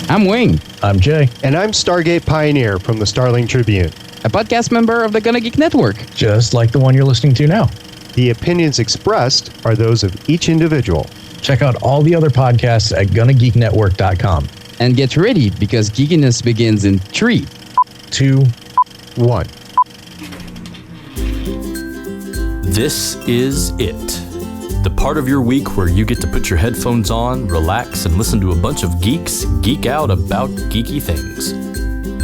I'm Wing. I'm Jay. And I'm Stargate Pioneer from the Starling Tribune, a podcast member of the Gonna Geek Network. Just like the one you're listening to now. The opinions expressed are those of each individual. Check out all the other podcasts at GonnaGeekNetwork.com. And get ready, because geekiness begins in 3, 2, 1. This is it. The part of your week where you get to put your headphones on, relax, and listen to a bunch of geeks geek out about geeky things.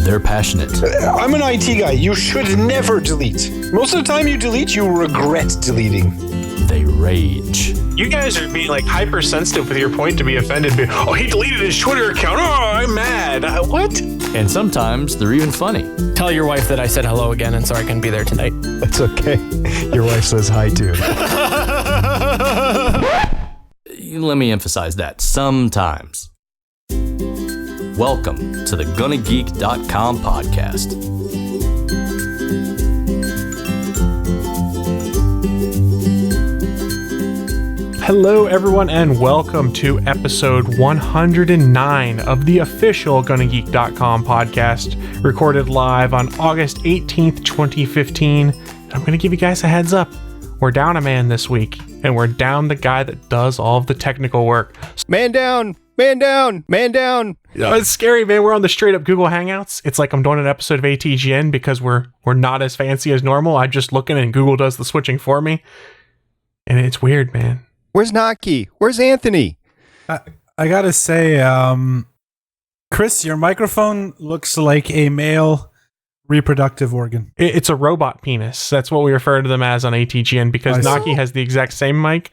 They're passionate. I'm an IT guy. You should never delete. Most of the time you delete, you regret deleting. They rage. You guys are being like hypersensitive with your point to be offended. Oh, he deleted his Twitter account. Oh, I'm mad. What? And sometimes they're even funny. Tell your wife that I said hello again and sorry I couldn't be there tonight. That's okay. Your wife says hi too. Let me emphasize that. Sometimes. Welcome to the GonnaGeek.com podcast. Hello, everyone, and welcome to episode 109 of the official GonnaGeek.com podcast, recorded live on August 18th, 2015. And I'm going to give you guys a heads up. We're down a man this week, and we're down the guy that does all of the technical work. Man down! Man down! Man down! It's scary, man. We're on the straight up Google Hangouts. It's like I'm doing an episode of ATGN because we're not as fancy as normal. I'm just looking and Google does the switching for me. And it's weird, man. Where's Naki? Where's Anthony? I gotta say, Chris, your microphone looks like a male reproductive organ. It's a robot penis. That's what we refer to them as on ATGN because Naki has the exact same mic.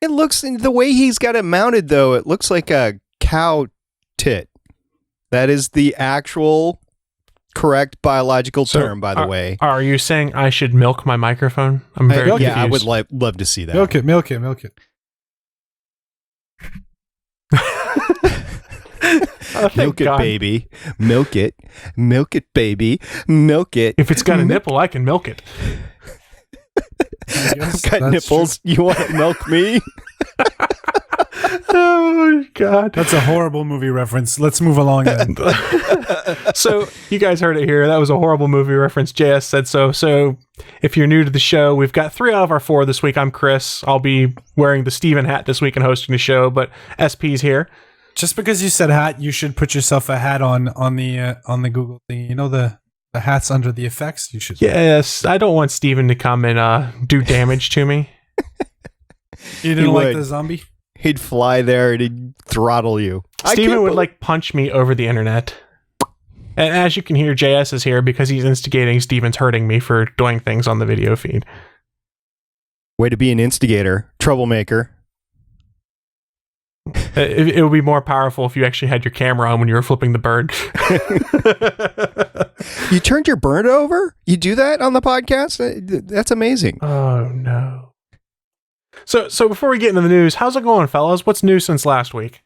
It looks, the way he's got it mounted though, it looks like a cow tit. That is the actual correct biological term, by the way. Are you saying I should milk my microphone? I'm very confused. I would love to see that. Milk it. Milk it, God. baby. Milk it. Milk it, baby. Milk it. If it's got a nipple, I can milk it. I've got nipples. True. You want to milk me? Oh my God. That's a horrible movie reference. Let's move along then. So you guys heard it here. That was a horrible movie reference. JS said so. So if you're new to the show, we've got 3 out of our 4 this week. I'm Chris. I'll be wearing the Steven hat this week and hosting the show, but SP's here. Just because you said hat, you should put yourself a hat on the Google thing. You know the hats under the effects? You should. Yes. I don't want Steven to come and do damage to me. You didn't like the zombie? He'd fly there and he'd throttle you. Steven would punch me over the internet. And as you can hear, JS is here because he's instigating Steven's hurting me for doing things on the video feed. Way to be an instigator. Troublemaker. It would be more powerful if you actually had your camera on when you were flipping the bird. You turned your bird over? You do that on the podcast? That's amazing. Oh, no. So before we get into the news, how's it going, fellas? What's new since last week?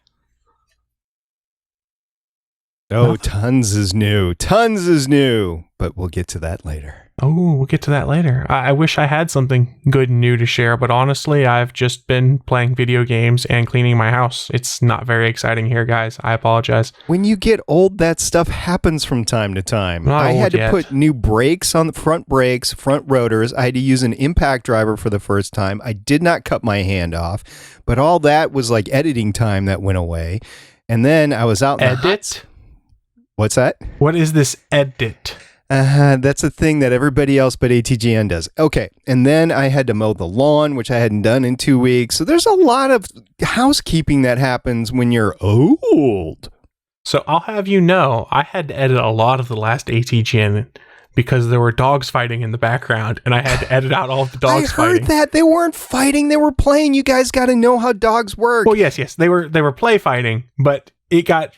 Oh, tons is new. Tons is new. But we'll get to that later. Oh, we'll get to that later. I wish I had something good and new to share, but honestly, I've just been playing video games and cleaning my house. It's not very exciting here, guys. I apologize. When you get old, that stuff happens from time to time. I had to put new brakes on the front brakes, front rotors. I had to use an impact driver for the first time. I did not cut my hand off, but all that was like editing time that went away. And then I was out in Edit? What's that? What is this edit? That's a thing that everybody else but ATGN does. Okay. And then I had to mow the lawn, which I hadn't done in 2 weeks. So there's a lot of housekeeping that happens when you're old. So I'll have you know, I had to edit a lot of the last ATGN because there were dogs fighting in the background and I had to edit out all of the dogs fighting. I heard that. They weren't fighting. They were playing. You guys got to know how dogs work. Well, yes. They were play fighting, but it got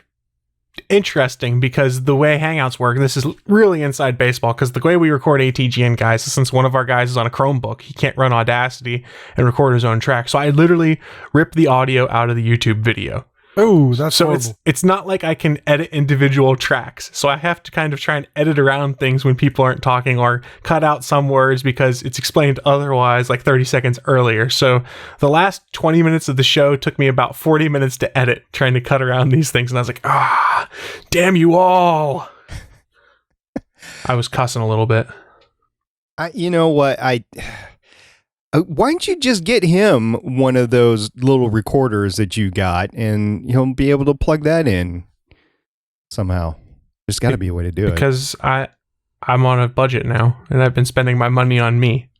interesting because the way Hangouts work, this is really inside baseball, because the way we record ATGN, guys, is since one of our guys is on a Chromebook, he can't run Audacity and record his own track. So I literally ripped the audio out of the YouTube video. Oh, that's so horrible. it's not like I can edit individual tracks. So I have to kind of try and edit around things when people aren't talking, or cut out some words because it's explained otherwise like 30 seconds earlier. So the last 20 minutes of the show took me about 40 minutes to edit, trying to cut around these things. And I was like, damn you all. I was cussing a little bit. You know what? Why don't you just get him one of those little recorders that you got, and he'll be able to plug that in somehow. There's got to be a way to do it. Because I'm on a budget now, and I've been spending my money on me.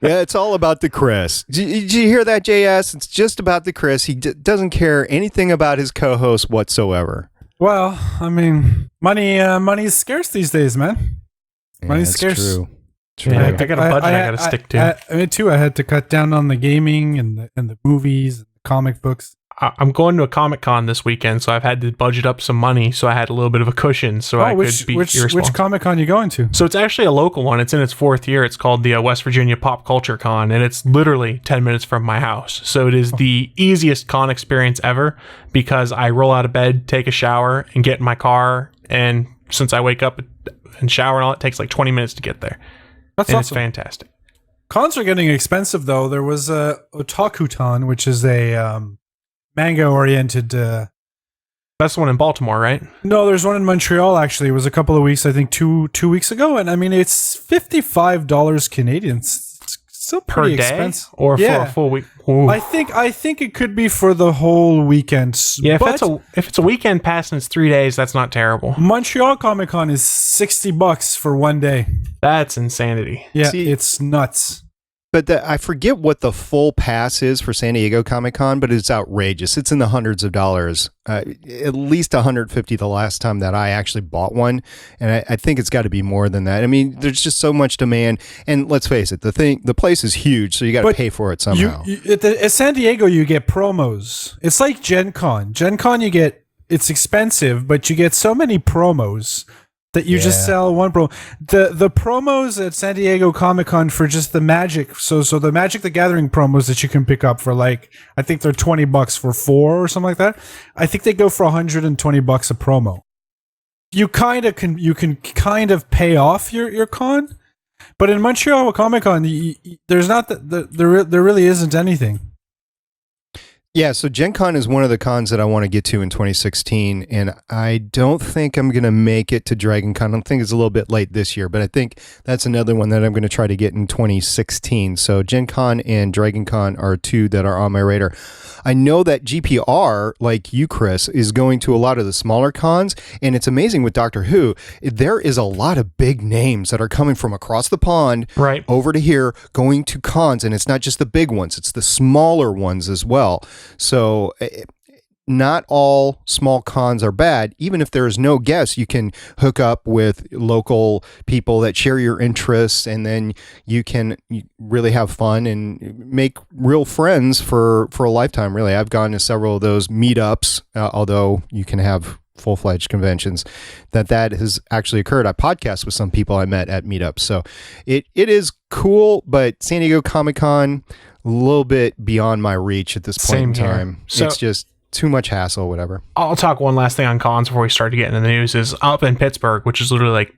Yeah, it's all about the Chris. Did you hear that, JS? It's just about the Chris. He doesn't care anything about his co-host whatsoever. Well, I mean, money is scarce these days, man. Money's scarce. True. Yeah, I got a budget I got to stick to. Me too. I had to cut down on the gaming and the movies and the comic books. I'm going to a Comic-Con this weekend, so I've had to budget up some money, so I had a little bit of a cushion, so I could be irresponsible. Which Comic-Con are you going to? So it's actually a local one. It's in its 4th year. It's called the West Virginia Pop Culture Con, and it's literally 10 minutes from my house. So it is the easiest con experience ever, because I roll out of bed, take a shower, and get in my car, and since I wake up and shower and all, it takes like 20 minutes to get there. That's and awesome. It's fantastic. Cons are getting expensive, though. There was a Otaku-Ton, which is a manga-oriented... That's the one in Baltimore, right? No, there's one in Montreal, actually. It was a couple of weeks, I think 2 weeks ago. And I mean, it's $55 Canadian. It's still pretty expensive. Or for a full week? Ooh. I think it could be for the whole weekend. Yeah, if it's a weekend pass and it's 3 days, that's not terrible. Montreal Comic Con is $60 for one day. That's insanity. Yeah, it's nuts. But I forget what the full pass is for San Diego Comic-Con, but it's outrageous. It's in the hundreds of dollars, at least $150 the last time that I actually bought one. And I think it's got to be more than that. I mean, there's just so much demand. And let's face it, the place is huge, so you got to pay for it somehow. At San Diego, you get promos. It's like Gen Con. Gen Con, it's expensive, but you get so many promos that you just sell one promo. The promos at San Diego Comic-Con for just the Magic, so the Magic the Gathering promos that you can pick up for, like, I think they're $20 for 4 or something like that. I think they go for $120 a promo. You can kind of pay off your con, but in Montreal Comic-Con, there's not there really isn't anything. Yeah, so Gen Con is one of the cons that I want to get to in 2016, and I don't think I'm going to make it to Dragon Con. I think it's a little bit late this year, but I think that's another one that I'm going to try to get in 2016. So Gen Con and Dragon Con are two that are on my radar. I know that GPR, like you, Chris, is going to a lot of the smaller cons, and it's amazing with Doctor Who. There is a lot of big names that are coming from across the pond over to here, going to cons, and it's not just the big ones, it's the smaller ones as well. So not all small cons are bad. Even if there is no guest, you can hook up with local people that share your interests, and then you can really have fun and make real friends for a lifetime, really. I've gone to several of those meetups, although you can have full-fledged conventions, that has actually occurred. I podcast with some people I met at meetups. So it is cool, but San Diego Comic-Con, a little bit beyond my reach at this point in time. So, it's just too much hassle, whatever. I'll talk one last thing on cons before we start to get into the news. Is up in Pittsburgh, which is literally like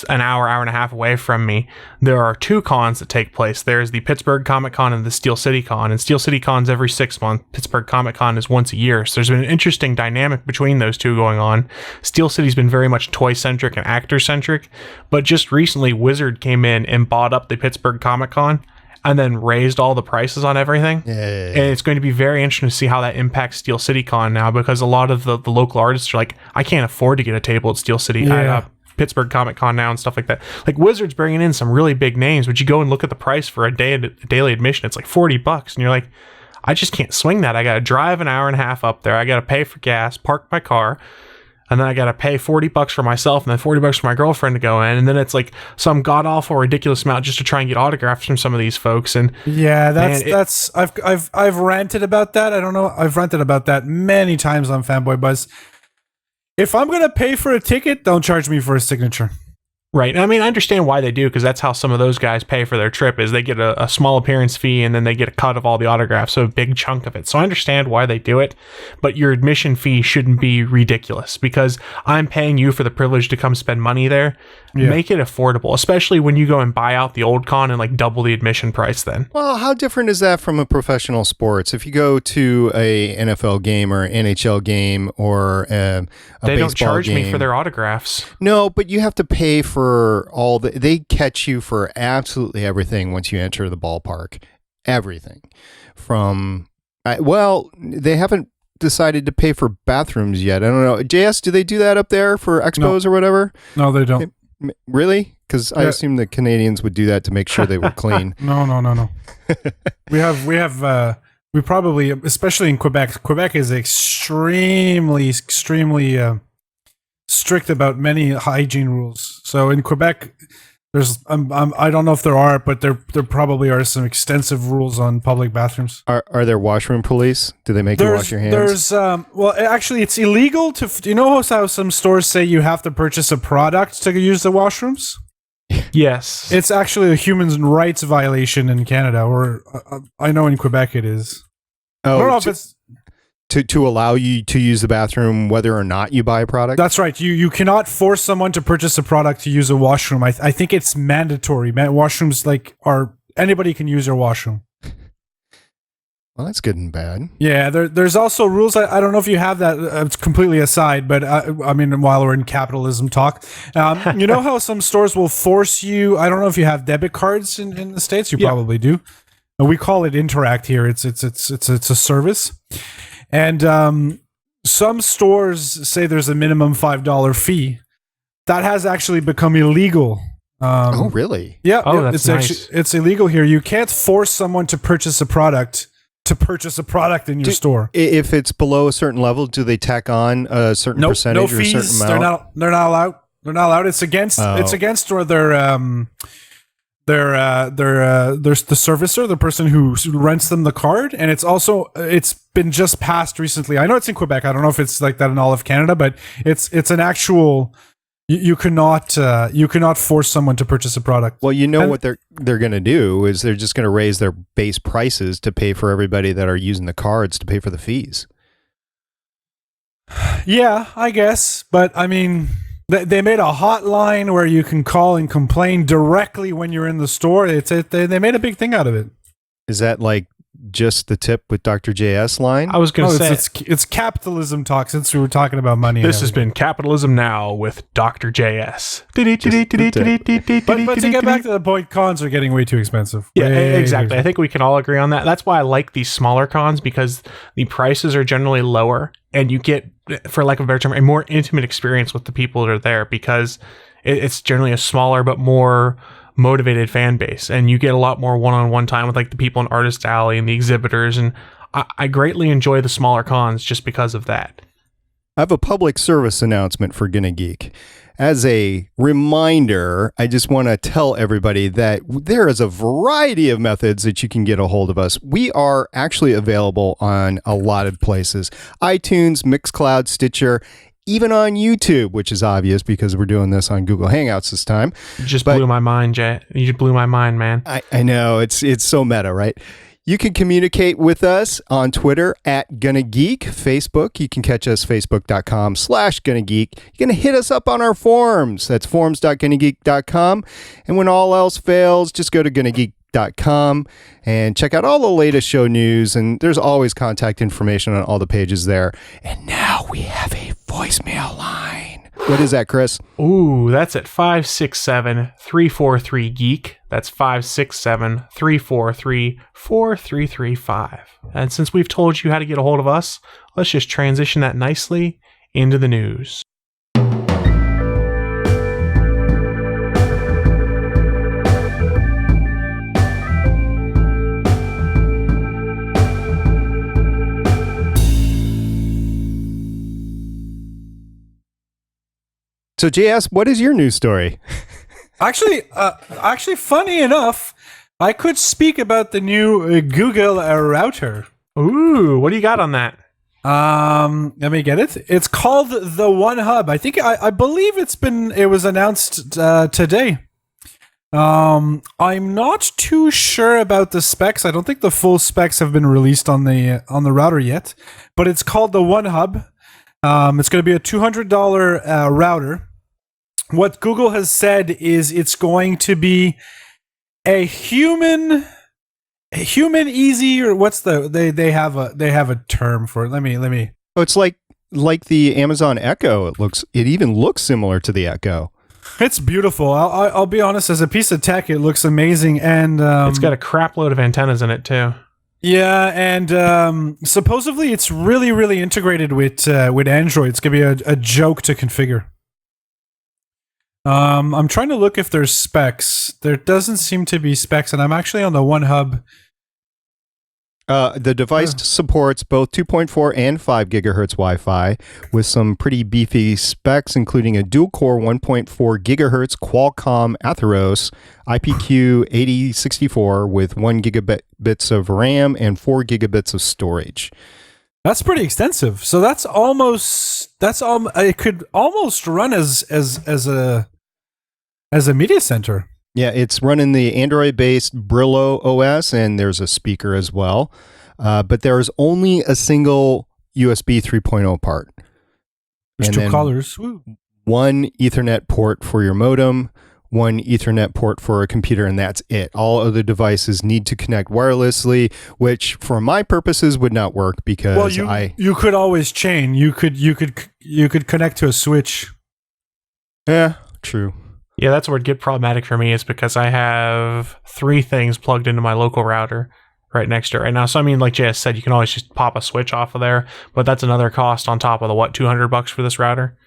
an hour and a half away from me, there are two cons that take place. There's the Pittsburgh Comic Con and the Steel City Con. And Steel City Con's every 6 months. Pittsburgh Comic Con is once a year. So there's been an interesting dynamic between those two going on. Steel City's been very much toy-centric and actor-centric. But just recently, Wizard came in and bought up the Pittsburgh Comic Con and then raised all the prices on everything. Yeah. And it's going to be very interesting to see how that impacts Steel City Con now, because a lot of the local artists are like, I can't afford to get a table at Steel City. Pittsburgh Comic Con now and stuff like that. Like Wizard's bringing in some really big names, but you go and look at the price for a daily admission, it's like $40, and you're like, I just can't swing that. I got to drive an hour and a half up there. I got to pay for gas, park my car, and then I got to pay $40 for myself and then $40 for my girlfriend to go in. And then it's like some god awful ridiculous amount just to try and get autographs from some of these folks. And I've ranted about that. I don't know. I've ranted about that many times on Fanboy Buzz. If I'm going to pay for a ticket, don't charge me for a signature. Right. I mean, I understand why they do, because that's how some of those guys pay for their trip, is they get a small appearance fee and then they get a cut of all the autographs, so a big chunk of it. So I understand why they do it, but your admission fee shouldn't be ridiculous, because I'm paying you for the privilege to come spend money there. Yeah. Make it affordable, especially when you go and buy out the old con and like double the admission price then. Well, how different is that from a professional sports? If you go to a NFL game or NHL game or a they don't charge game, me for their autographs. No, but you have to pay for all the. They catch you for absolutely everything once you enter the ballpark. Everything from they haven't decided to pay for bathrooms yet. I don't know. JS, do they do that up there for expos or whatever? No, they don't. Really? Because I assume the Canadians would do that to make sure they were clean. No. We probably, especially in Quebec. Quebec is extremely strict about many hygiene rules. So in Quebec, there's I don't know if there are, but there probably are some extensive rules on public bathrooms. Are there washroom police? Do they make you wash your hands? Well, actually, it's illegal to. Do you know how some stores say you have to purchase a product to use the washrooms? Yes, it's actually a human rights violation in Canada, or I know in Quebec it is. Oh, I don't know if it's to allow you to use the bathroom whether or not you buy a product? That's right. You cannot force someone to purchase a product to use a washroom. I think it's mandatory. Washrooms anybody can use your washroom. Well, that's good and bad. Yeah, there's also rules. I don't know if you have that. It's completely aside, but I mean, while we're in capitalism talk, you know how some stores will force you. I don't know if you have debit cards in the States. You probably do. We call it Interact here. It's a service. And some stores say there's a minimum $5 fee. That has actually become illegal. Oh, really? Yeah. Oh, that's nice. It's illegal here. You can't force someone to purchase a product in your store. If it's below a certain level, do they tack on a certain percentage or a certain amount? They're not allowed. They're not allowed. It's against there's the servicer, the person who rents them the card, and it's been just passed recently. I know it's in Quebec. I don't know if it's like that in all of Canada, but it's an actual. You cannot force someone to purchase a product. Well, what they're going to do is they're just going to raise their base prices to pay for everybody that are using the cards to pay for the fees. Yeah, I guess, but I mean. They made a hotline where you can call and complain directly when you're in the store. They made a big thing out of it. Is that like just the tip with Dr. JS line? I was going to say it's capitalism talk, since we were talking about money. This has been Capitalism Now with Dr. JS. But to get back to the point, cons are getting way too expensive. Yeah, exactly. I think we can all agree on that. That's why I like these smaller cons, because the prices are generally lower and you get, for lack of a better term, a more intimate experience with the people that are there, because it's generally a smaller but more motivated fan base, and you get a lot more one-on-one time with like the people in Artist Alley and the exhibitors, and I greatly enjoy the smaller cons just because of that. I have a public service announcement for Gonna Geek. As a reminder, I just want to tell everybody that there is a variety of methods that you can get a hold of us. We are actually available on a lot of places: iTunes, Mixcloud, Stitcher, even on YouTube, which is obvious because we're doing this on Google Hangouts this time. You just blew my mind, Jay. You just blew my mind, man. I know. It's so meta, right? You can communicate with us on Twitter at Gonna Geek, Facebook. You can catch us facebook.com/Gonna Geek. You can hit us up on our forums. That's forums.gonnageek.com. And when all else fails, just go to gonnageek.com and check out all the latest show news. And there's always contact information on all the pages there. And now we have a voicemail line. What is that, Chris? Ooh, that's at 567-343-GEEK. That's 567-343-4335. And since we've told you how to get a hold of us, let's just transition that nicely into the news. So, JS, what is your news story? Actually, funny enough, I could speak about the new Google router. Ooh, what do you got on that? Let me get it. It's called the One Hub. I believe it was announced today. I'm not too sure about the specs. I don't think the full specs have been released on the router yet, but it's called the One Hub. It's going to be a $200 router. What Google has said is it's going to be a human easy, or what's they have a term for it. Let me. Oh, it's like the Amazon Echo. It even looks similar to the Echo. It's beautiful. I'll be honest. As a piece of tech, it looks amazing, and it's got a crap load of antennas in it too. Yeah, and supposedly it's really, really integrated with Android. It's gonna be a joke to configure. I'm trying to look if there's specs. There doesn't seem to be specs, and I'm actually on the One Hub. The device supports both 2.4 and 5 gigahertz Wi-Fi with some pretty beefy specs, including a dual-core 1.4 gigahertz Qualcomm Atheros IPQ 8064 with 1 gigabits of RAM and 4 gigabits of storage. That's pretty extensive. So it could almost run as a media center. Yeah, it's running the Android-based Brillo OS, and there's a speaker as well. But there is only a single USB 3.0 part. There's and two colors. Woo. One Ethernet port for your modem, one Ethernet port for a computer, and that's it. All other devices need to connect wirelessly, which for my purposes would not work because you could always chain. You could connect to a switch. Yeah, true. Yeah, that's where it'd get problematic for me, is because I have 3 things plugged into my local router right next to it right now. So I mean, like JS said, you can always just pop a switch off of there, but that's another cost on top of the $200 for this router.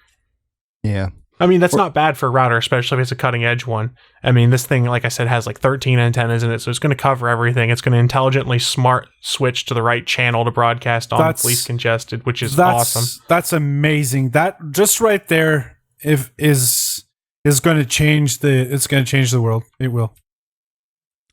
Yeah. I mean, that's not bad for a router, especially if it's a cutting edge one. I mean, this thing, like I said, has like 13 antennas in it, so it's going to cover everything. It's going to intelligently smart switch to the right channel to broadcast on least congested, which is awesome. That's amazing. That just right there is going to change the world. It will.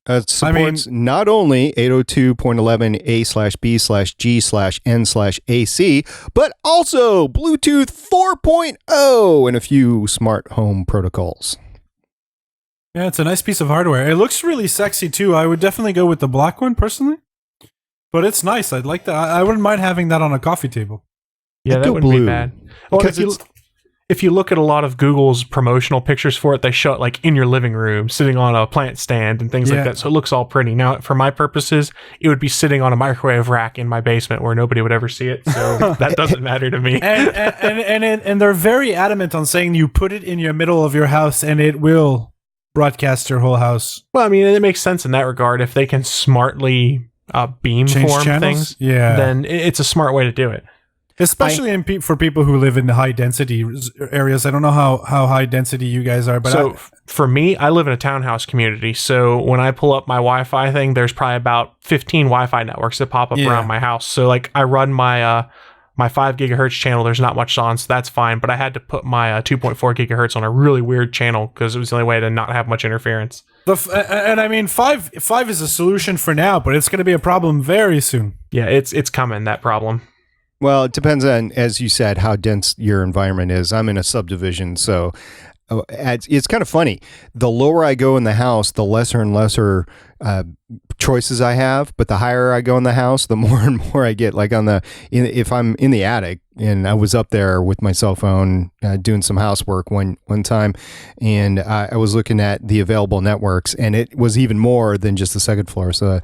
It supports not only 802.11a/b/g/n/ac, but also Bluetooth 4.0 and a few smart home protocols. Yeah, it's a nice piece of hardware. It looks really sexy too. I would definitely go with the black one personally, but it's nice. I'd like that. I wouldn't mind having that on a coffee table. Yeah, that wouldn't be bad. Well, if you look at a lot of Google's promotional pictures for it, they show it like in your living room, sitting on a plant stand and things like that. So it looks all pretty. Now, for my purposes, it would be sitting on a microwave rack in my basement where nobody would ever see it. So that doesn't matter to me. And they're very adamant on saying you put it in your middle of your house and it will broadcast your whole house. Well, I mean, it makes sense in that regard. If they can smartly beamform things, then it's a smart way to do it. Especially for people who live in high density areas. I don't know how high density you guys are, but for me, I live in a townhouse community. So when I pull up my Wi-Fi thing, there's probably about 15 Wi-Fi networks that pop up around my house. So like I run my 5 gigahertz channel. There's not much on, so that's fine. But I had to put my 2.4 gigahertz on a really weird channel because it was the only way to not have much interference. And I mean, 5 is a solution for now, but it's going to be a problem very soon. Yeah, it's coming, that problem. Well, it depends on, as you said, how dense your environment is. I'm in a subdivision, so it's kind of funny. The lower I go in the house, the lesser and lesser choices I have. But the higher I go in the house, the more and more I get. Like if I'm in the attic, and I was up there with my cell phone doing some housework one time, and I was looking at the available networks, and it was even more than just the second floor. So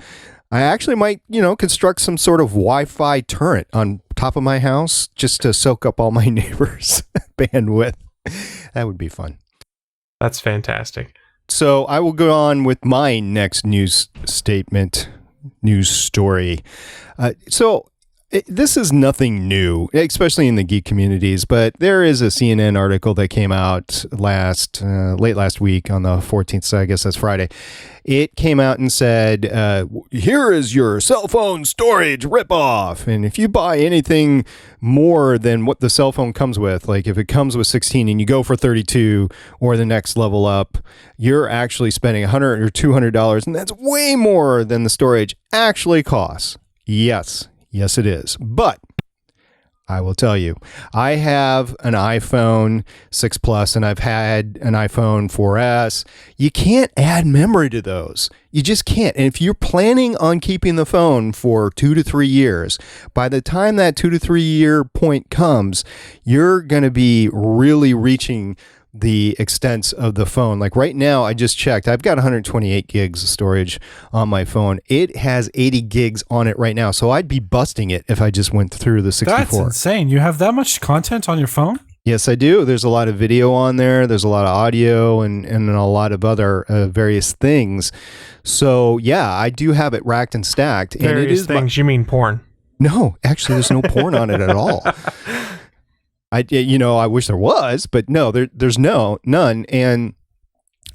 I actually might, construct some sort of Wi-Fi turret on top of my house just to soak up all my neighbors' bandwidth. That would be fun. That's fantastic. So I will go on with my next news story. This is nothing new, especially in the geek communities, but there is a CNN article that came out late last week on the 14th, so I guess that's Friday. It came out and said, here is your cell phone storage ripoff. And if you buy anything more than what the cell phone comes with, like if it comes with 16 and you go for 32 or the next level up, you're actually spending $100 or $200, and that's way more than the storage actually costs. Yes, it is. But I will tell you. I have an iPhone 6 Plus and I've had an iPhone 4S. You can't add memory to those. You just can't. And if you're planning on keeping the phone for 2 to 3 years, by the time that 2 to 3 year point comes, you're going to be really reaching the extents of the phone. Like right now, I just checked. I've got 128 gigs of storage on my phone. It has 80 gigs on it right now. So I'd be busting it if I just went through the 64. That's insane. You have that much content on your phone? Yes, I do. There's a lot of video on there. There's a lot of audio and a lot of other various things. So yeah, I do have it racked and stacked. Various and it is things. You mean porn? No, actually, there's no porn on it at all. I wish there was, but no, there's none. And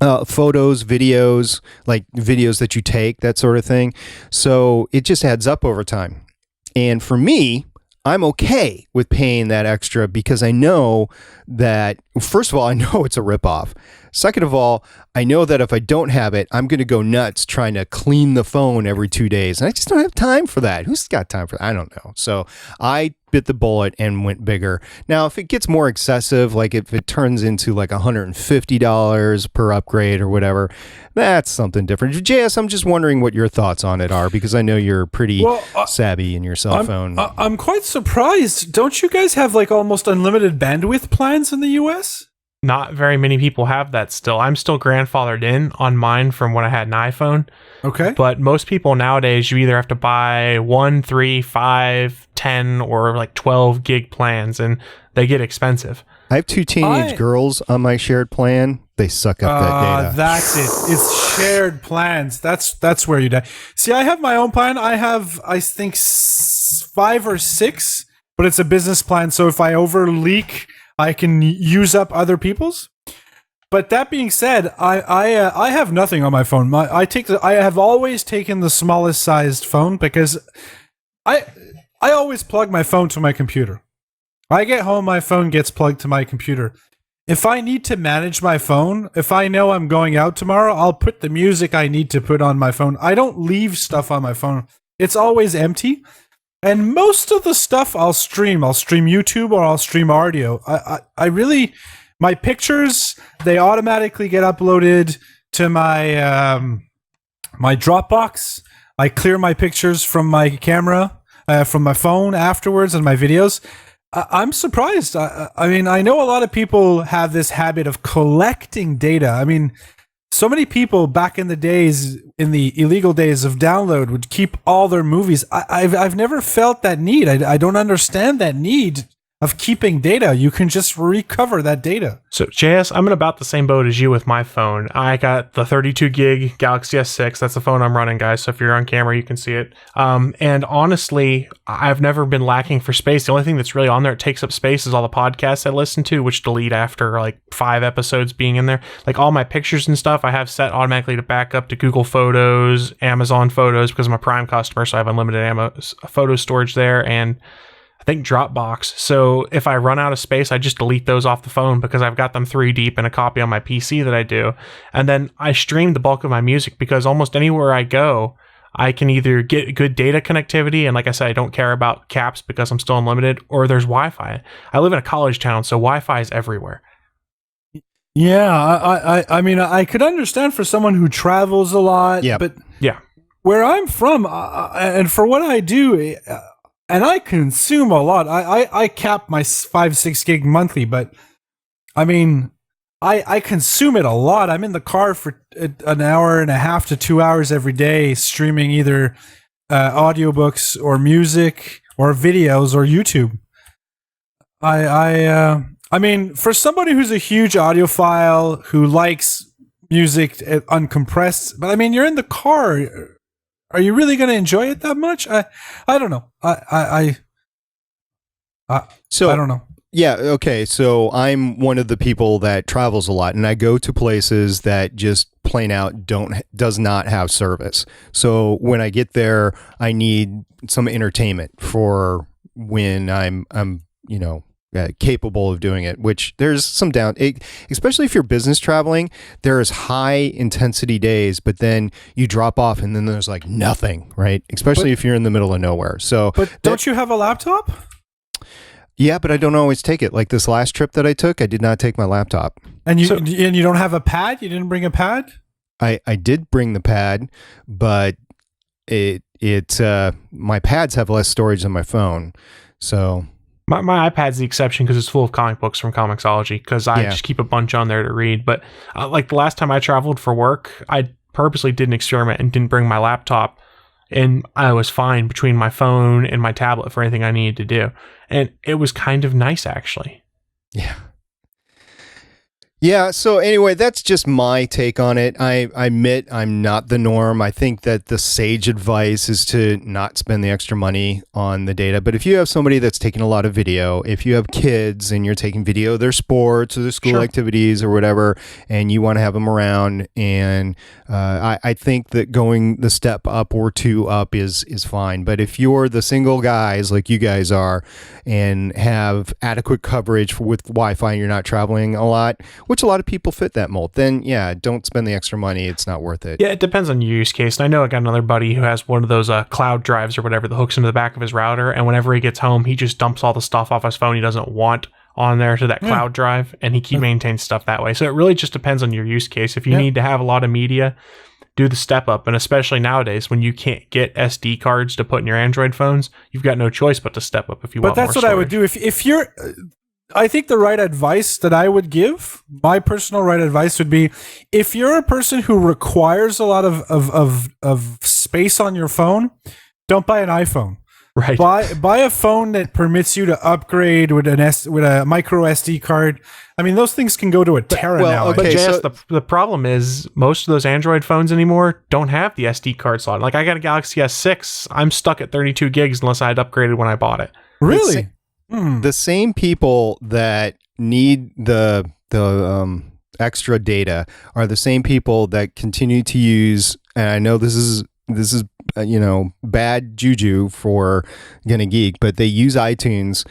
photos, videos, like videos that you take, that sort of thing. So it just adds up over time. And for me, I'm okay with paying that extra because I know that, first of all, I know it's a ripoff. Second of all, I know that if I don't have it, I'm going to go nuts trying to clean the phone every 2 days. And I just don't have time for that. Who's got time for that? I don't know. So I bit the bullet and went bigger. Now, if it gets more excessive, like if it turns into like $150 per upgrade or whatever, that's something different. JS, I'm just wondering what your thoughts on it are, because I know you're pretty savvy in your cell phone. I'm quite surprised. Don't you guys have like almost unlimited bandwidth plans in the US? Not very many people have that still. I'm still grandfathered in on mine from when I had an iPhone. Okay. But most people nowadays, you either have to buy 1, 3, 5, 10, or like 12 gig plans, and they get expensive. I have 2 teenage girls on my shared plan. They suck up that data. That's it. It's shared plans. That's where you die. See, I have my own plan. I have, I think, 5 or 6, but it's a business plan. So if I over leak, I can use up other people's. But that being said, I have nothing on my phone. I have always taken the smallest sized phone because I always plug my phone to my computer. I get home, my phone gets plugged to my computer. If I need to manage my phone, if I know I'm going out tomorrow, I'll put the music I need to put on my phone. I don't leave stuff on my phone. It's always empty. And most of the stuff I'll stream. I'll stream YouTube or I'll stream audio. I really, my pictures, they automatically get uploaded to my my Dropbox. I clear my pictures from my camera, from my phone afterwards, and my videos. I'm surprised. I mean, I know a lot of people have this habit of collecting data. I mean, so many people back in the days, in the illegal days of download, would keep all their movies. I've never felt that need. I don't understand that need of keeping data. You can just recover that data. So, JS, I'm in about the same boat as you with my phone. I got the 32 gig Galaxy S6. That's the phone I'm running, guys. So if you're on camera, you can see it. And honestly, I've never been lacking for space. The only thing that's really on there, it takes up space, is all the podcasts I listen to, which delete after like 5 episodes being in there. Like all my pictures and stuff, I have set automatically to back up to Google Photos, Amazon Photos, because I'm a Prime customer, so I have unlimited photo storage there, and I think Dropbox. So if I run out of space, I just delete those off the phone because I've got them 3 deep in a copy on my PC that I do. And then I stream the bulk of my music because almost anywhere I go, I can either get good data connectivity, and like I said, I don't care about caps because I'm still unlimited, or there's Wi-Fi. I live in a college town, so Wi-Fi is everywhere. Yeah, I mean, I could understand for someone who travels a lot, but yeah, where I'm from, and for what I do, and I consume a lot. I cap my 5-6 gig monthly, but I mean, I consume it a lot. I'm in the car for an hour and a half to 2 hours every day, streaming either audiobooks or music or videos or YouTube. I mean, for somebody who's a huge audiophile who likes music uncompressed, but I mean, you're in the car. Are you really going to enjoy it that much? I don't know. I don't know. Yeah. Okay. So I'm one of the people that travels a lot, and I go to places that just plain out does not have service. So when I get there, I need some entertainment for when I'm capable of doing it, which there's some especially if you're business traveling, there's high intensity days, but then you drop off and then there's like nothing, right? Especially if you're in the middle of nowhere. So, but don't you have a laptop? Yeah, but I don't always take it. Like this last trip that I took, I did not take my laptop. And you don't have a pad? You didn't bring a pad? I did bring the pad, but my pads have less storage than my phone. So my iPad's the exception because it's full of comic books from Comixology because I just keep a bunch on there to read. But like the last time I traveled for work, I purposely did an experiment and didn't bring my laptop. And I was fine between my phone and my tablet for anything I needed to do. And it was kind of nice, actually. Yeah. Yeah, so anyway, that's just my take on it. I admit I'm not the norm. I think that the sage advice is to not spend the extra money on the data. But if you have somebody that's taking a lot of video, if you have kids and you're taking video of their sports or their school activities or whatever, and you want to have them around, and I think that going the step up or two up is fine. But if you're the single guys like you guys are and have adequate coverage with Wi-Fi and you're not traveling a lot, which a lot of people fit that mold, then don't spend the extra money. It's not worth it. Yeah, it depends on your use case. And I know I got another buddy who has one of those cloud drives or whatever that hooks into the back of his router, and whenever he gets home, he just dumps all the stuff off his phone he doesn't want on there to that cloud drive, and he maintains stuff that way. So it really just depends on your use case. If you need to have a lot of media, do the step up. And especially nowadays when you can't get SD cards to put in your Android phones, you've got no choice but to step up if you want more storage. But that's what I would do. If you're... I think the right advice that I would give, my personal right advice would be, if you're a person who requires a lot of space on your phone, don't buy an iPhone. Right. Buy a phone that permits you to upgrade with a micro SD card. I mean, those things can go to a tera now. Okay, but JS, the problem is most of those Android phones anymore don't have the SD card slot. Like I got a Galaxy S6, I'm stuck at 32 gigs unless I had upgraded when I bought it. Really? The same people that need the extra data are the same people that continue to use, and I know this is bad juju for Gonna Geek, but they use iTunes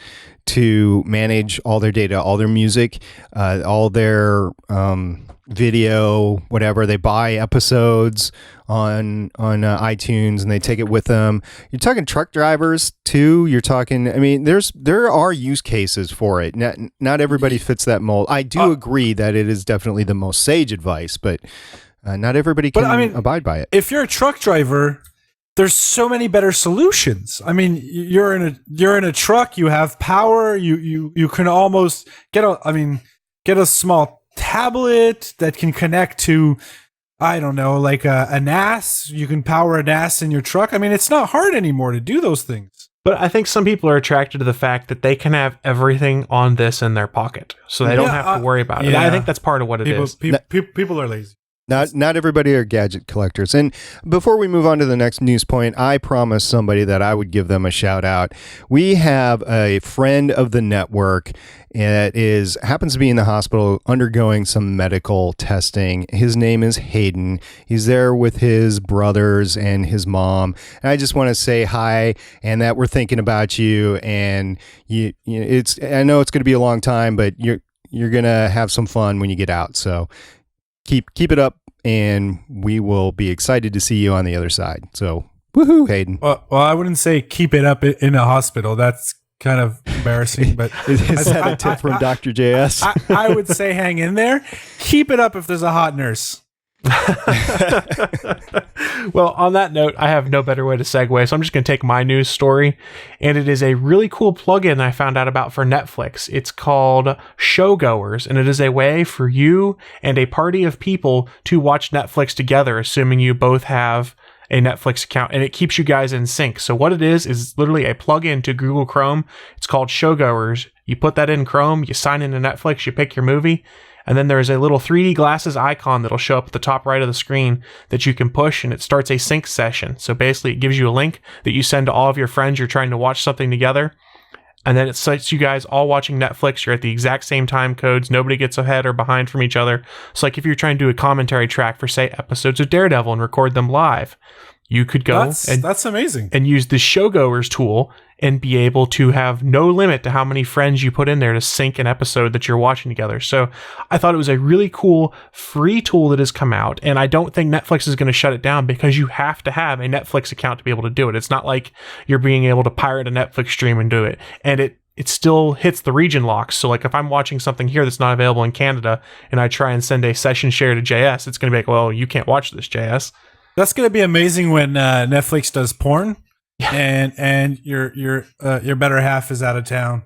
to manage all their data, all their music, all their video, whatever. They buy episodes on iTunes and they take it with them. You're talking truck drivers too. You're talking, I mean, there are use cases for it. Not everybody fits that mold. I do agree that it is definitely the most sage advice, but not everybody can abide by it. If you're a truck driver, there's so many better solutions. I mean, you're in a truck, you have power, you can almost get a small tablet that can connect to, I don't know, like a NAS. You can power a NAS in your truck. I mean, it's not hard anymore to do those things. But I think some people are attracted to the fact that they can have everything on this in their pocket, so they don't have to worry about it. I think that's part of what it is. People are lazy. Not everybody are gadget collectors. And before we move on to the next news point, I promised somebody that I would give them a shout out. We have a friend of the network that happens to be in the hospital undergoing some medical testing. His name is Hayden. He's there with his brothers and his mom. And I just want to say hi and that we're thinking about you. And I know it's going to be a long time, but you're going to have some fun when you get out. So keep it up, and we will be excited to see you on the other side. So, woohoo, Hayden. Well, I wouldn't say keep it up in a hospital. That's kind of embarrassing. But is that a tip from Dr. JS? I would say hang in there. Keep it up if there's a hot nurse. Well, on that note, I have no better way to segue, so I'm just going to take my news story, and it is a really cool plugin I found out about for Netflix. It's called Showgoers, and it is a way for you and a party of people to watch Netflix together, assuming you both have a Netflix account, and it keeps you guys in sync. So what it is literally a plugin to Google Chrome. It's called Showgoers. You put that in Chrome, you sign into Netflix, you pick your movie, and then there's a little 3D glasses icon that'll show up at the top right of the screen that you can push, and it starts a sync session. So basically it gives you a link that you send to all of your friends you're trying to watch something together, and then it sets you guys all watching Netflix. You're at the exact same time codes. Nobody gets ahead or behind from each other. It's like if you're trying to do a commentary track for, say, episodes of Daredevil and record them live, you could go that's amazing, and use the Showgoers tool and be able to have no limit to how many friends you put in there to sync an episode that you're watching together. So I thought it was a really cool free tool that has come out, and I don't think Netflix is going to shut it down because you have to have a Netflix account to be able to do it. It's not like you're being able to pirate a Netflix stream and do it. And it still hits the region locks. So like if I'm watching something here that's not available in Canada and I try and send a session share to JS, it's going to be like, well, you can't watch this, JS. That's going to be amazing when Netflix does porn and your better half is out of town.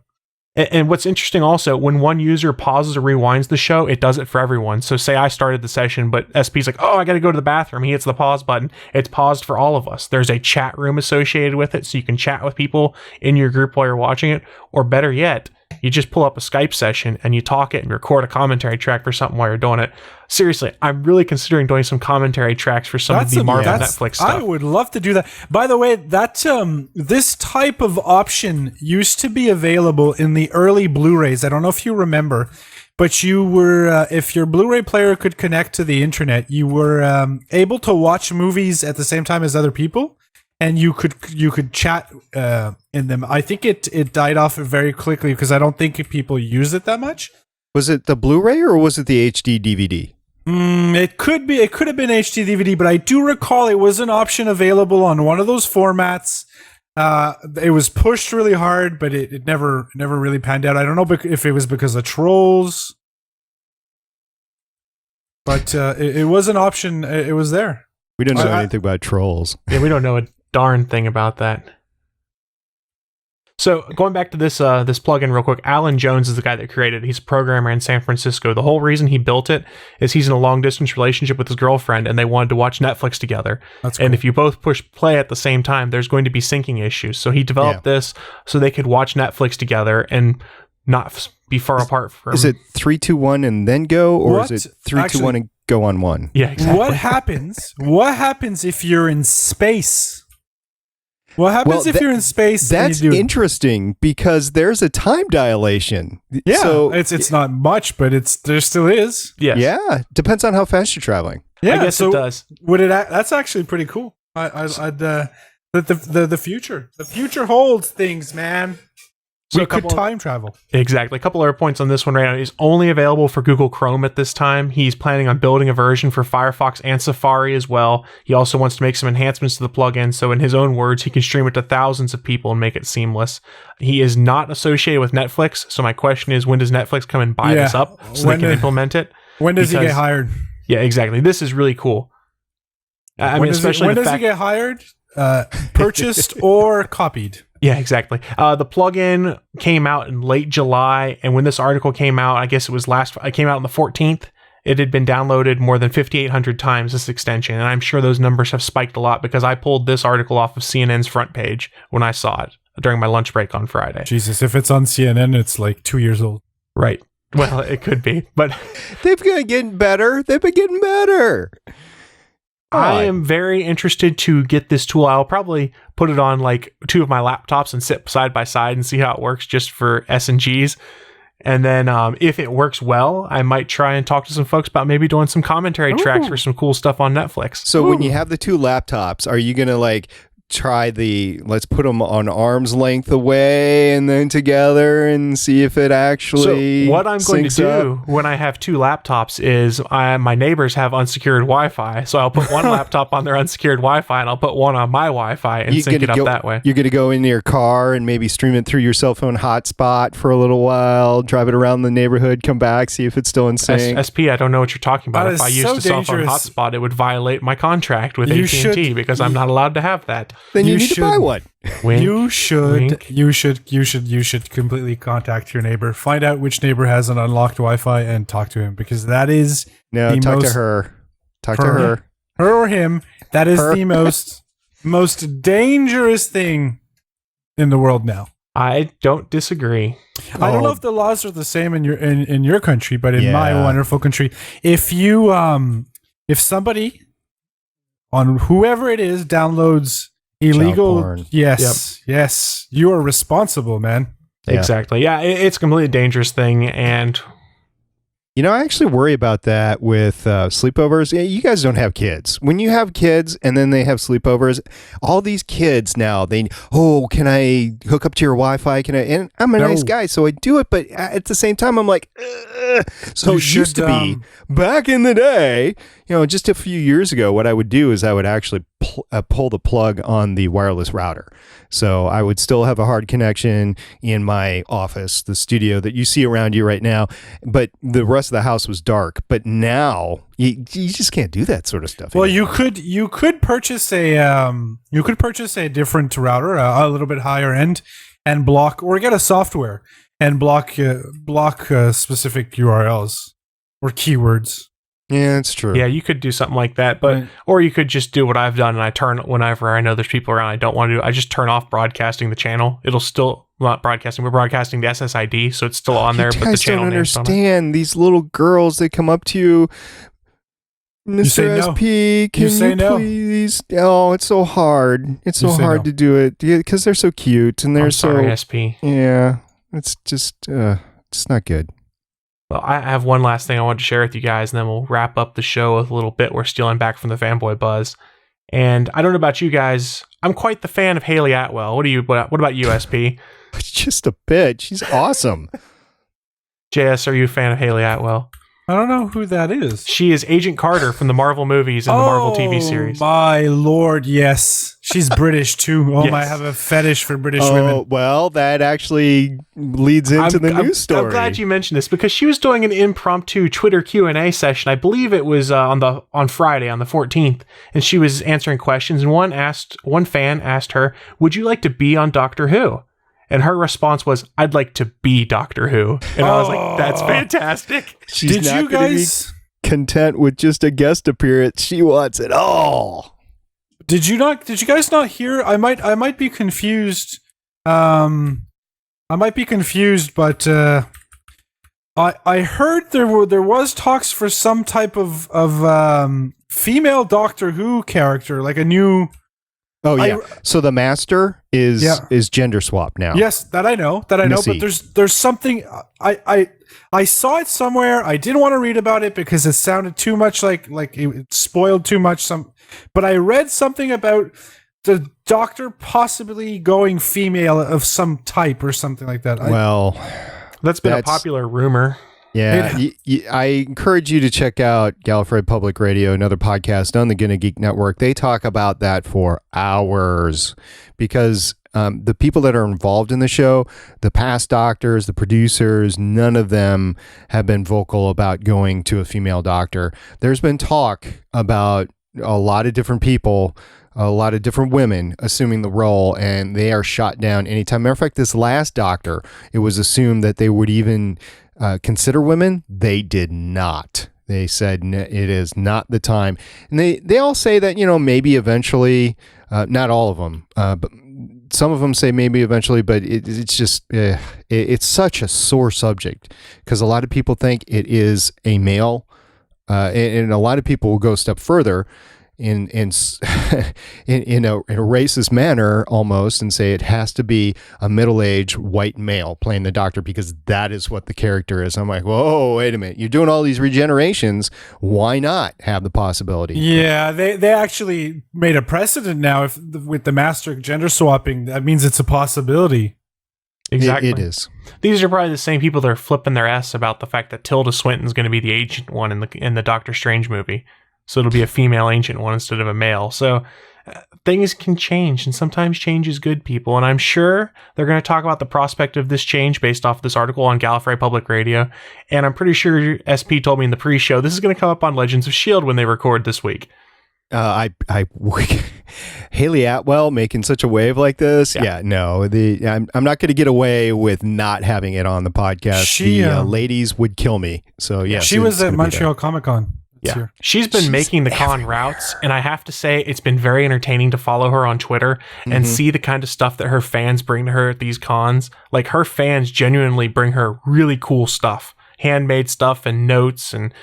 And what's interesting also, when one user pauses or rewinds the show, it does it for everyone. So say I started the session, but SP's like, oh, I got to go to the bathroom. He hits the pause button. It's paused for all of us. There's a chat room associated with it, so you can chat with people in your group while you're watching it. Or better yet, you just pull up a Skype session and you talk it and record a commentary track for something while you're doing it. Seriously, I'm really considering doing some commentary tracks for some of the Marvel Netflix stuff. I would love to do that. By the way, that this type of option used to be available in the early Blu-rays. I don't know if you remember, but you were if your Blu-ray player could connect to the internet, you were able to watch movies at the same time as other people. And you could chat in them. I think it died off very quickly because I don't think people use it that much. Was it the Blu-ray or was it the HD DVD? It could be. It could have been HD DVD, but I do recall it was an option available on one of those formats. It was pushed really hard, but it never really panned out. I don't know if it was because of trolls, but it was an option. It was there. We don't know anything about trolls. Yeah, we don't know a darn thing about that. So going back to this plugin real quick, Alan Jones is the guy that created it. He's a programmer in San Francisco. The whole reason he built it is he's in a long distance relationship with his girlfriend and they wanted to watch Netflix together. That's cool. And if you both push play at the same time, there's going to be syncing issues. So he developed this so they could watch Netflix together and not be far apart from... Is it 3, 2, 1 and then go? Or is it 3, 2, 1 and go on one? Yeah, exactly. What happens if you're in space? What happens if you're in space? That's interesting because there's a time dilation. Yeah, so it's not much, but there still is. Yes. Yeah, depends on how fast you're traveling. Yeah, I guess it does. That's actually pretty cool. The future holds things, man. So we could time travel. Exactly. A couple other points on this one right now. It's only available for Google Chrome at this time. He's planning on building a version for Firefox and Safari as well. He also wants to make some enhancements to the plugin, so in his own words, he can stream it to thousands of people and make it seamless. He is not associated with Netflix, so my question is, when does Netflix come and buy this up so they can implement it? When does he get hired? Yeah, exactly. This is really cool. When does he get hired? Purchased or copied? Yeah, exactly. The plugin came out in late July, and when this article came out, I guess it came out on the 14th. It had been downloaded more than 5,800 times, this extension, and I'm sure those numbers have spiked a lot because I pulled this article off of CNN's front page when I saw it during my lunch break on Friday. Jesus, if it's on CNN, it's like 2 years old. Right. Well, it could be, but... They've been getting better. They've been getting better. I am very interested to get this tool. I'll probably put it on like 2 of my laptops and sit side by side and see how it works just for S&Gs. And then if it works well, I might try and talk to some folks about maybe doing some commentary tracks for some cool stuff on Netflix. So when you have the 2 laptops, are you going to like try let's put them on arm's length away and then together and see if it actually So what I'm going to do when I have 2 laptops is my neighbors have unsecured Wi-Fi, so I'll put one laptop on their unsecured Wi-Fi and I'll put one on my Wi-Fi and sync it up that way. You're going to go into your car and maybe stream it through your cell phone hotspot for a little while, drive it around the neighborhood, come back, see if it's still in sync. SP, I don't know what you're talking about. If I used a cell phone hotspot, it would violate my contract with AT&T because I'm not allowed to have that. Then you need to buy one. Wink, you should wink. completely contact your neighbor. Find out which neighbor has an unlocked Wi-Fi and talk to him because that is talk to her. Talk to her. Her or him. That is the most dangerous thing in the world now. I don't disagree. I don't know if the laws are the same in your country, but in my wonderful country, if somebody on whoever it is downloads illegal, yes, you are responsible, man. Exactly. Yeah, it's a completely dangerous thing, and I actually worry about that with sleepovers. You guys don't have kids. When you have kids and then they have sleepovers, all these kids now, can I hook up to your Wi-Fi? And I'm a nice guy, so I do it, but at the same time, I'm like, so it used to be back in the day, just a few years ago, what I would do is I would actually pull the plug on the wireless router. So I would still have a hard connection in my office, the studio that you see around you right now, but the rest of the house was dark. But now you just can't do that sort of stuff. Well, you could purchase a different router, a little bit higher end, and block, or get a software and block specific URLs or keywords. Yeah, it's true. Yeah, you could do something like that, but or you could just do what I've done, and I turn, whenever I know there's people around I don't want to do, I just turn off broadcasting the channel. It'll still not broadcasting, we're broadcasting the SSID, so it's still on there. But the channel don't understand these little girls. They come up to you, Mr. SP, can you please? Oh, it's so hard. It's so hard to do it because they're so cute and they're sorry, SP. Yeah, it's just not good. Well, I have one last thing I want to share with you guys, and then we'll wrap up the show with a little bit we're stealing back from the Fanboy Buzz. And I don't know about you guys, I'm quite the fan of Hayley Atwell. What about you, SP? Just a bit. She's awesome. JS, are you a fan of Hayley Atwell? I don't know who that is. She is Agent Carter from the Marvel movies and the Marvel TV series. Oh, my lord, yes. She's British, too. Oh, yes. I have a fetish for British women. Well, that actually leads into the news story. I'm glad you mentioned this, because she was doing an impromptu Twitter Q&A session. I believe it was on Friday, on the 14th, and she was answering questions, and one fan asked her, "Would you like to be on Doctor Who?" And her response was, "I'd like to be Doctor Who." And I was like, that's fantastic. She's not going to be content with just a guest appearance. She wants it all. Did you guys not hear? I might be confused. But I heard there was talks for some type of female Doctor Who character, like a new. Oh yeah. So the Master is gender swap now. Yes, that I know. But there's something I saw it somewhere. I didn't want to read about it because it sounded too much like it spoiled too much. But I read something about the Doctor possibly going female of some type or something like that. That's been a popular rumor. Yeah, I encourage you to check out Gallifrey Public Radio, another podcast on the Gonna Geek Network. They talk about that for hours because the people that are involved in the show, the past doctors, the producers, none of them have been vocal about going to a female doctor. There's been talk about a lot of different people, a lot of different women assuming the role, and they are shot down anytime. Matter of fact, this last doctor, it was assumed that they would even consider women. They did not. They said it is not the time. And they all say that, maybe eventually, not all of them, but some of them say maybe eventually, but it's just, it's such a sore subject because a lot of people think it is a male, and a lot of people will go a step further in a racist manner almost and say it has to be a middle-aged white male playing the Doctor because that is what the character is. I'm like, whoa, wait a minute. You're doing all these regenerations. Why not have the possibility? Yeah, they actually made a precedent now with the Master gender swapping. That means it's a possibility. Exactly. It is. These are probably the same people that are flipping their ass about the fact that Tilda Swinton's going to be the ancient one in the Doctor Strange movie. So it'll be a female ancient one instead of a male. So things can change, and sometimes change is good, people. And I'm sure they're going to talk about the prospect of this change based off this article on Gallifrey Public Radio. And I'm pretty sure SP told me in the pre-show this is going to come up on Legends of S.H.I.E.L.D. when they record this week. Hayley Atwell making such a wave like this. Yeah, no, I'm not going to get away with not having it on the podcast. The ladies would kill me. So yeah, she was at Montreal Comic-Con. Yeah, she's making the con routes, and I have to say it's been very entertaining to follow her on Twitter and see the kind of stuff that her fans bring to her at these cons. Like, her fans genuinely bring her really cool stuff, handmade stuff and notes and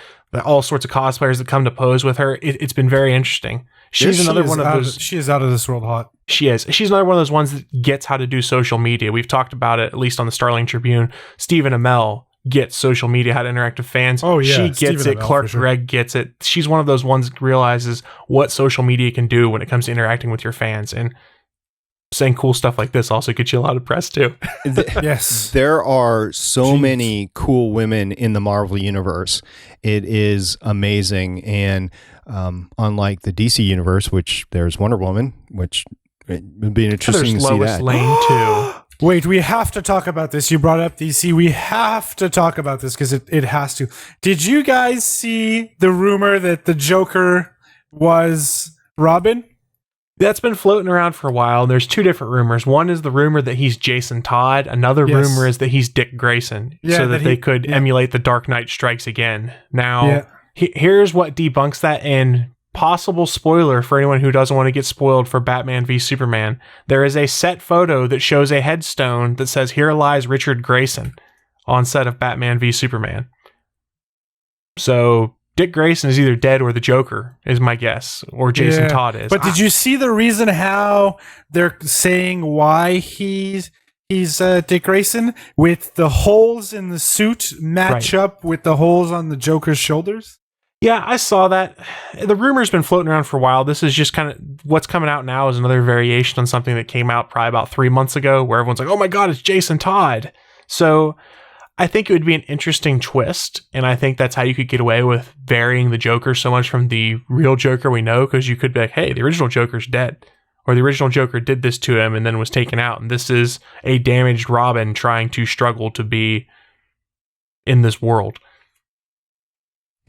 all sorts of cosplayers that come to pose with her. It's been very interesting. She's another one of those. She is out of this world hot. She is. She's another one of those ones that gets how to do social media. We've talked about it, at least on the Starling Tribune. Stephen Amell gets social media, how to interact with fans. Oh yeah, she gets it. Clark Gregg gets it. She's one of those ones that realizes what social media can do when it comes to interacting with your fans. And saying cool stuff like this also gets you a lot of press too. Yes. There are so many cool women in the Marvel universe. It is amazing. And unlike the DC universe, which there's Wonder Woman, which it would be interesting to see Lois that. Lane too. Wait, we have to talk about this. You brought up DC. We have to talk about this because it has to. Did you guys see the rumor that the Joker was Robin? That's been floating around for a while. There's two different rumors. One is the rumor that he's Jason Todd. Another rumor is that he's Dick Grayson, so that they could emulate the Dark Knight Strikes Again. Now, here's what debunks that, and possible spoiler for anyone who doesn't want to get spoiled for Batman v Superman. There is a set photo that shows a headstone that says, "Here lies Richard Grayson," on set of Batman v Superman. So Dick Grayson is either dead or the Joker, is my guess, or Jason Todd is. But did you see the reason how they're saying why he's Dick Grayson? With the holes in the suit match up with the holes on the Joker's shoulders? Yeah, I saw that. The rumor's been floating around for a while. This is just kind of what's coming out now is another variation on something that came out probably about 3 months ago, where everyone's like, "Oh my God, it's Jason Todd." So I think it would be an interesting twist, and I think that's how you could get away with varying the Joker so much from the real Joker we know, because you could be like, hey, the original Joker's dead, or the original Joker did this to him and then was taken out, and this is a damaged Robin trying to struggle to be in this world.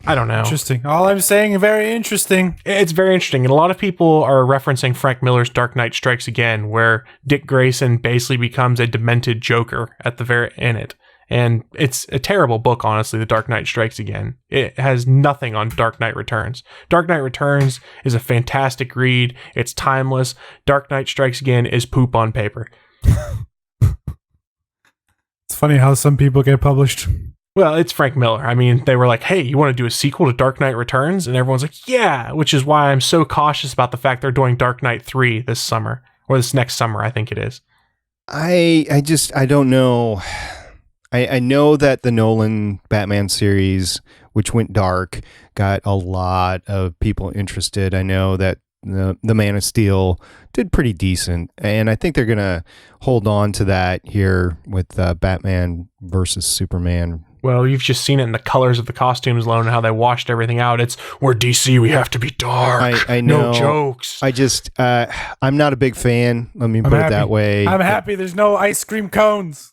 I don't know. Interesting. All I'm saying, very interesting. It's very interesting, and a lot of people are referencing Frank Miller's Dark Knight Strikes Again, where Dick Grayson basically becomes a demented Joker at the very in it. And it's a terrible book, honestly, The Dark Knight Strikes Again. It has nothing on Dark Knight Returns. Dark Knight Returns is a fantastic read. It's timeless. Dark Knight Strikes Again is poop on paper. It's funny how some people get published. Well, it's Frank Miller. I mean, they were like, hey, you want to do a sequel to Dark Knight Returns? And everyone's like, yeah, which is why I'm so cautious about the fact they're doing Dark Knight 3 this summer, or this next summer, I think it is. I don't know. I know that the Nolan Batman series, which went dark, got a lot of people interested. I know that the Man of Steel did pretty decent, and I think they're going to hold on to that here with Batman versus Superman. Well, you've just seen it in the colors of the costumes alone and how they washed everything out. It's, we're DC, we have to be dark. I know. No jokes. I'm not a big fan. Let me put it that way. I'm happy there's no ice cream cones.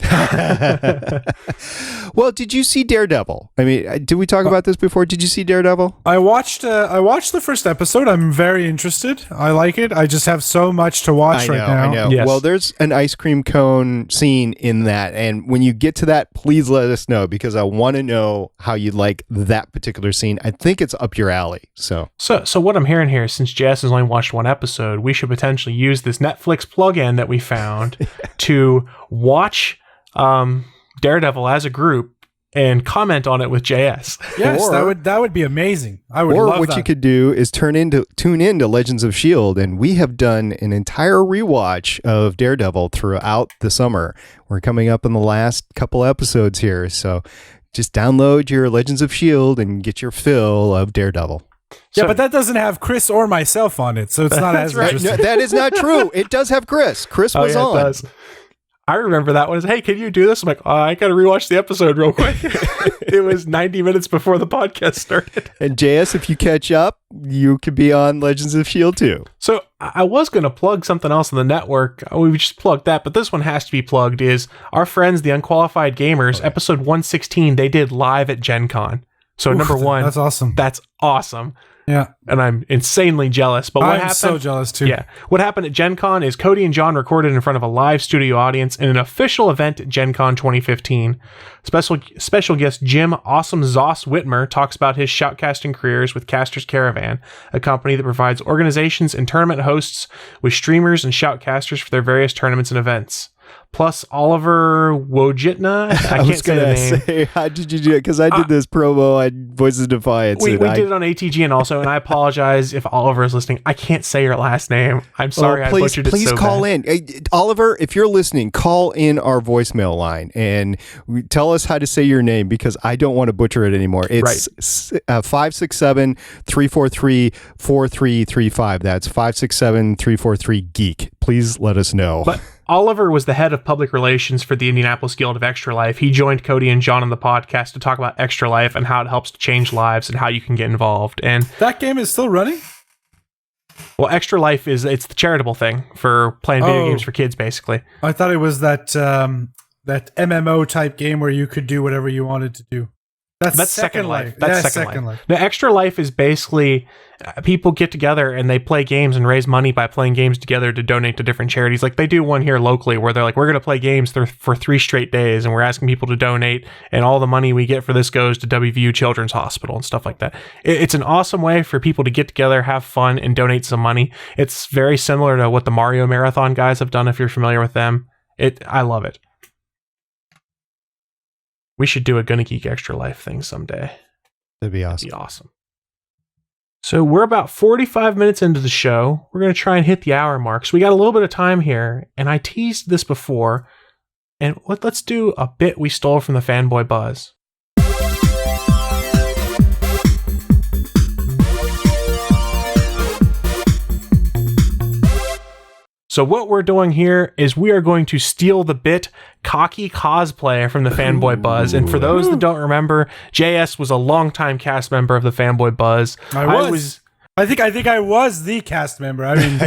Well, did you see Daredevil? I mean, did we talk about this before? Did you see Daredevil? I watched the first episode. I'm very interested. I like it. I just have so much to watch right now. I know. Yes. Well, there's an ice cream cone scene in that, and when you get to that, please let us know, because I want to know how you like that particular scene. I think it's up your alley. So what I'm hearing here, since Jess has only watched one episode, we should potentially use this Netflix plugin that we found to watch Daredevil as a group and comment on it with JS. Yes, that would be amazing. I would love that. Or what you could do is tune into Legends of S.H.I.E.L.D., and we have done an entire rewatch of Daredevil throughout the summer. We're coming up on the last couple episodes here, so just download your Legends of S.H.I.E.L.D. and get your fill of Daredevil. Yeah, but that doesn't have Chris or myself on it, so it's not as interesting. No, that is not true. It does have Chris. Chris was on. It does. I remember that one. Hey, can you do this? I'm like, I got to rewatch the episode real quick. It was 90 minutes before the podcast started. And JS, if you catch up, you could be on Legends of S.H.I.E.L.D. too. So I was going to plug something else on the network. We just plugged that, but this one has to be plugged, is our friends, the Unqualified Gamers, episode 116, they did live at Gen Con. So number one. That's awesome. That's awesome. Yeah. And I'm insanely jealous. But what happened? I'm so jealous too. Yeah. What happened at Gen Con is Cody and John recorded in front of a live studio audience in an official event at Gen Con 2015. Special guest Jim Awesome Zoss Whitmer talks about his shoutcasting careers with Casters Caravan, a company that provides organizations and tournament hosts with streamers and shoutcasters for their various tournaments and events. plus Oliver Wojcicki. I can't say the name. How did you do it? Because I did this promo on Voices of Defiance. We did it on ATG and also, and I apologize if Oliver is listening. I can't say your last name. I'm sorry, I butchered it so bad. Please call in. Hey, Oliver, if you're listening, call in our voicemail line and tell us how to say your name because I don't want to butcher it anymore. It's 567-343-4335. That's 567-343-GEEK. Please let us know. But Oliver was the head of public relations for the Indianapolis Guild of Extra Life. He joined Cody and John on the podcast to talk about Extra Life and how it helps to change lives and how you can get involved. And that game is still running? Well, Extra Life it's the charitable thing for playing video games for kids, basically. I thought it was that MMO type game where you could do whatever you wanted to do. That's Second Life. That's Second Life. The Extra Life is basically people get together and they play games and raise money by playing games together to donate to different charities. Like they do one here locally where they're like, we're going to play games for 3 straight days and we're asking people to donate and all the money we get for this goes to WVU Children's Hospital and stuff like that. It's an awesome way for people to get together, have fun, and donate some money. It's very similar to what the Mario Marathon guys have done if you're familiar with them. I love it. We should do a Gonna Geek Extra Life thing someday. That'd be awesome. That'd be awesome. So we're about 45 minutes into the show. We're going to try and hit the hour mark. So we got a little bit of time here, and I teased this before. And let's do a bit we stole from the Fanboy Buzz. So what we're doing here is we are going to steal the bit cocky cosplay from the Fanboy Buzz. And for those that don't remember, JS was a longtime cast member of the Fanboy Buzz. I think I was the cast member. I mean,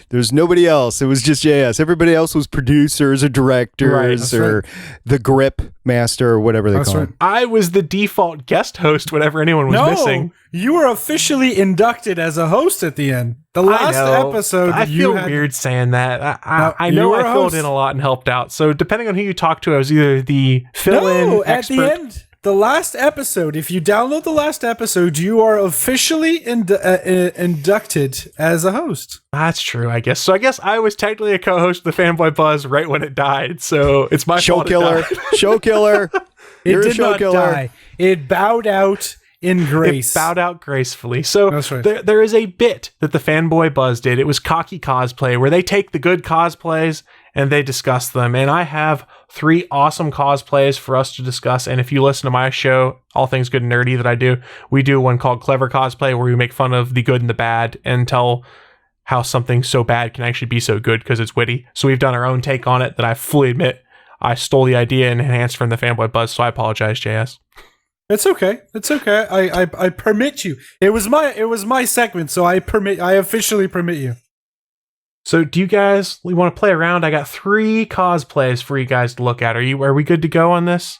there's nobody else. It was just JS. Everybody else was producers or directors or the grip master or whatever they call it. I was the default guest host whenever anyone was missing. You were officially inducted as a host at the end. The last episode. I feel weird saying that. I know I filled in a lot and helped out. So depending on who you talk to, I was either the fill-in expert. At the end. The last episode, if you download the last episode, you are officially inducted as a host. That's true, I guess. So I guess I was technically a co-host of the Fanboy Buzz right when it died. So it's my show fault. Killer. Show killer. It did not die. It bowed out in grace. It bowed out gracefully. So there is a bit that the Fanboy Buzz did. It was cocky cosplay, where they take the good cosplays and they discuss them. And I have 3 awesome cosplays for us to discuss. And if you listen to my show, All Things Good and Nerdy that I do, we do one called Clever Cosplay, where we make fun of the good and the bad and tell how something so bad can actually be so good because it's witty. So we've done our own take on it that I fully admit I stole the idea and enhanced from the Fanboy Buzz. So I apologize, JS. It's okay. It's okay. I permit you. It was my segment, so I officially permit you. So do you guys want to play around? I got 3 cosplays for you guys to look at. Are we good to go on this?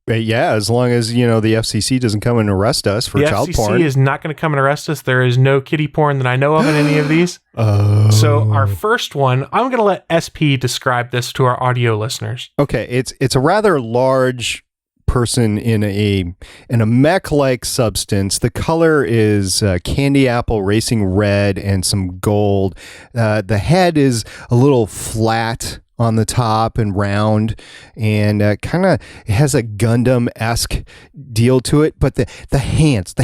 Yeah, as long as, the FCC doesn't come and arrest us for child porn. The FCC is not going to come and arrest us. There is no kiddie porn that I know of in any of these. So our first one, I'm going to let SP describe this to our audio listeners. Okay, it's a rather large person in a mech-like substance. The color is candy apple racing red and some gold. The head is a little flat on the top and round, and kind of has a Gundam-esque deal to it. But the hands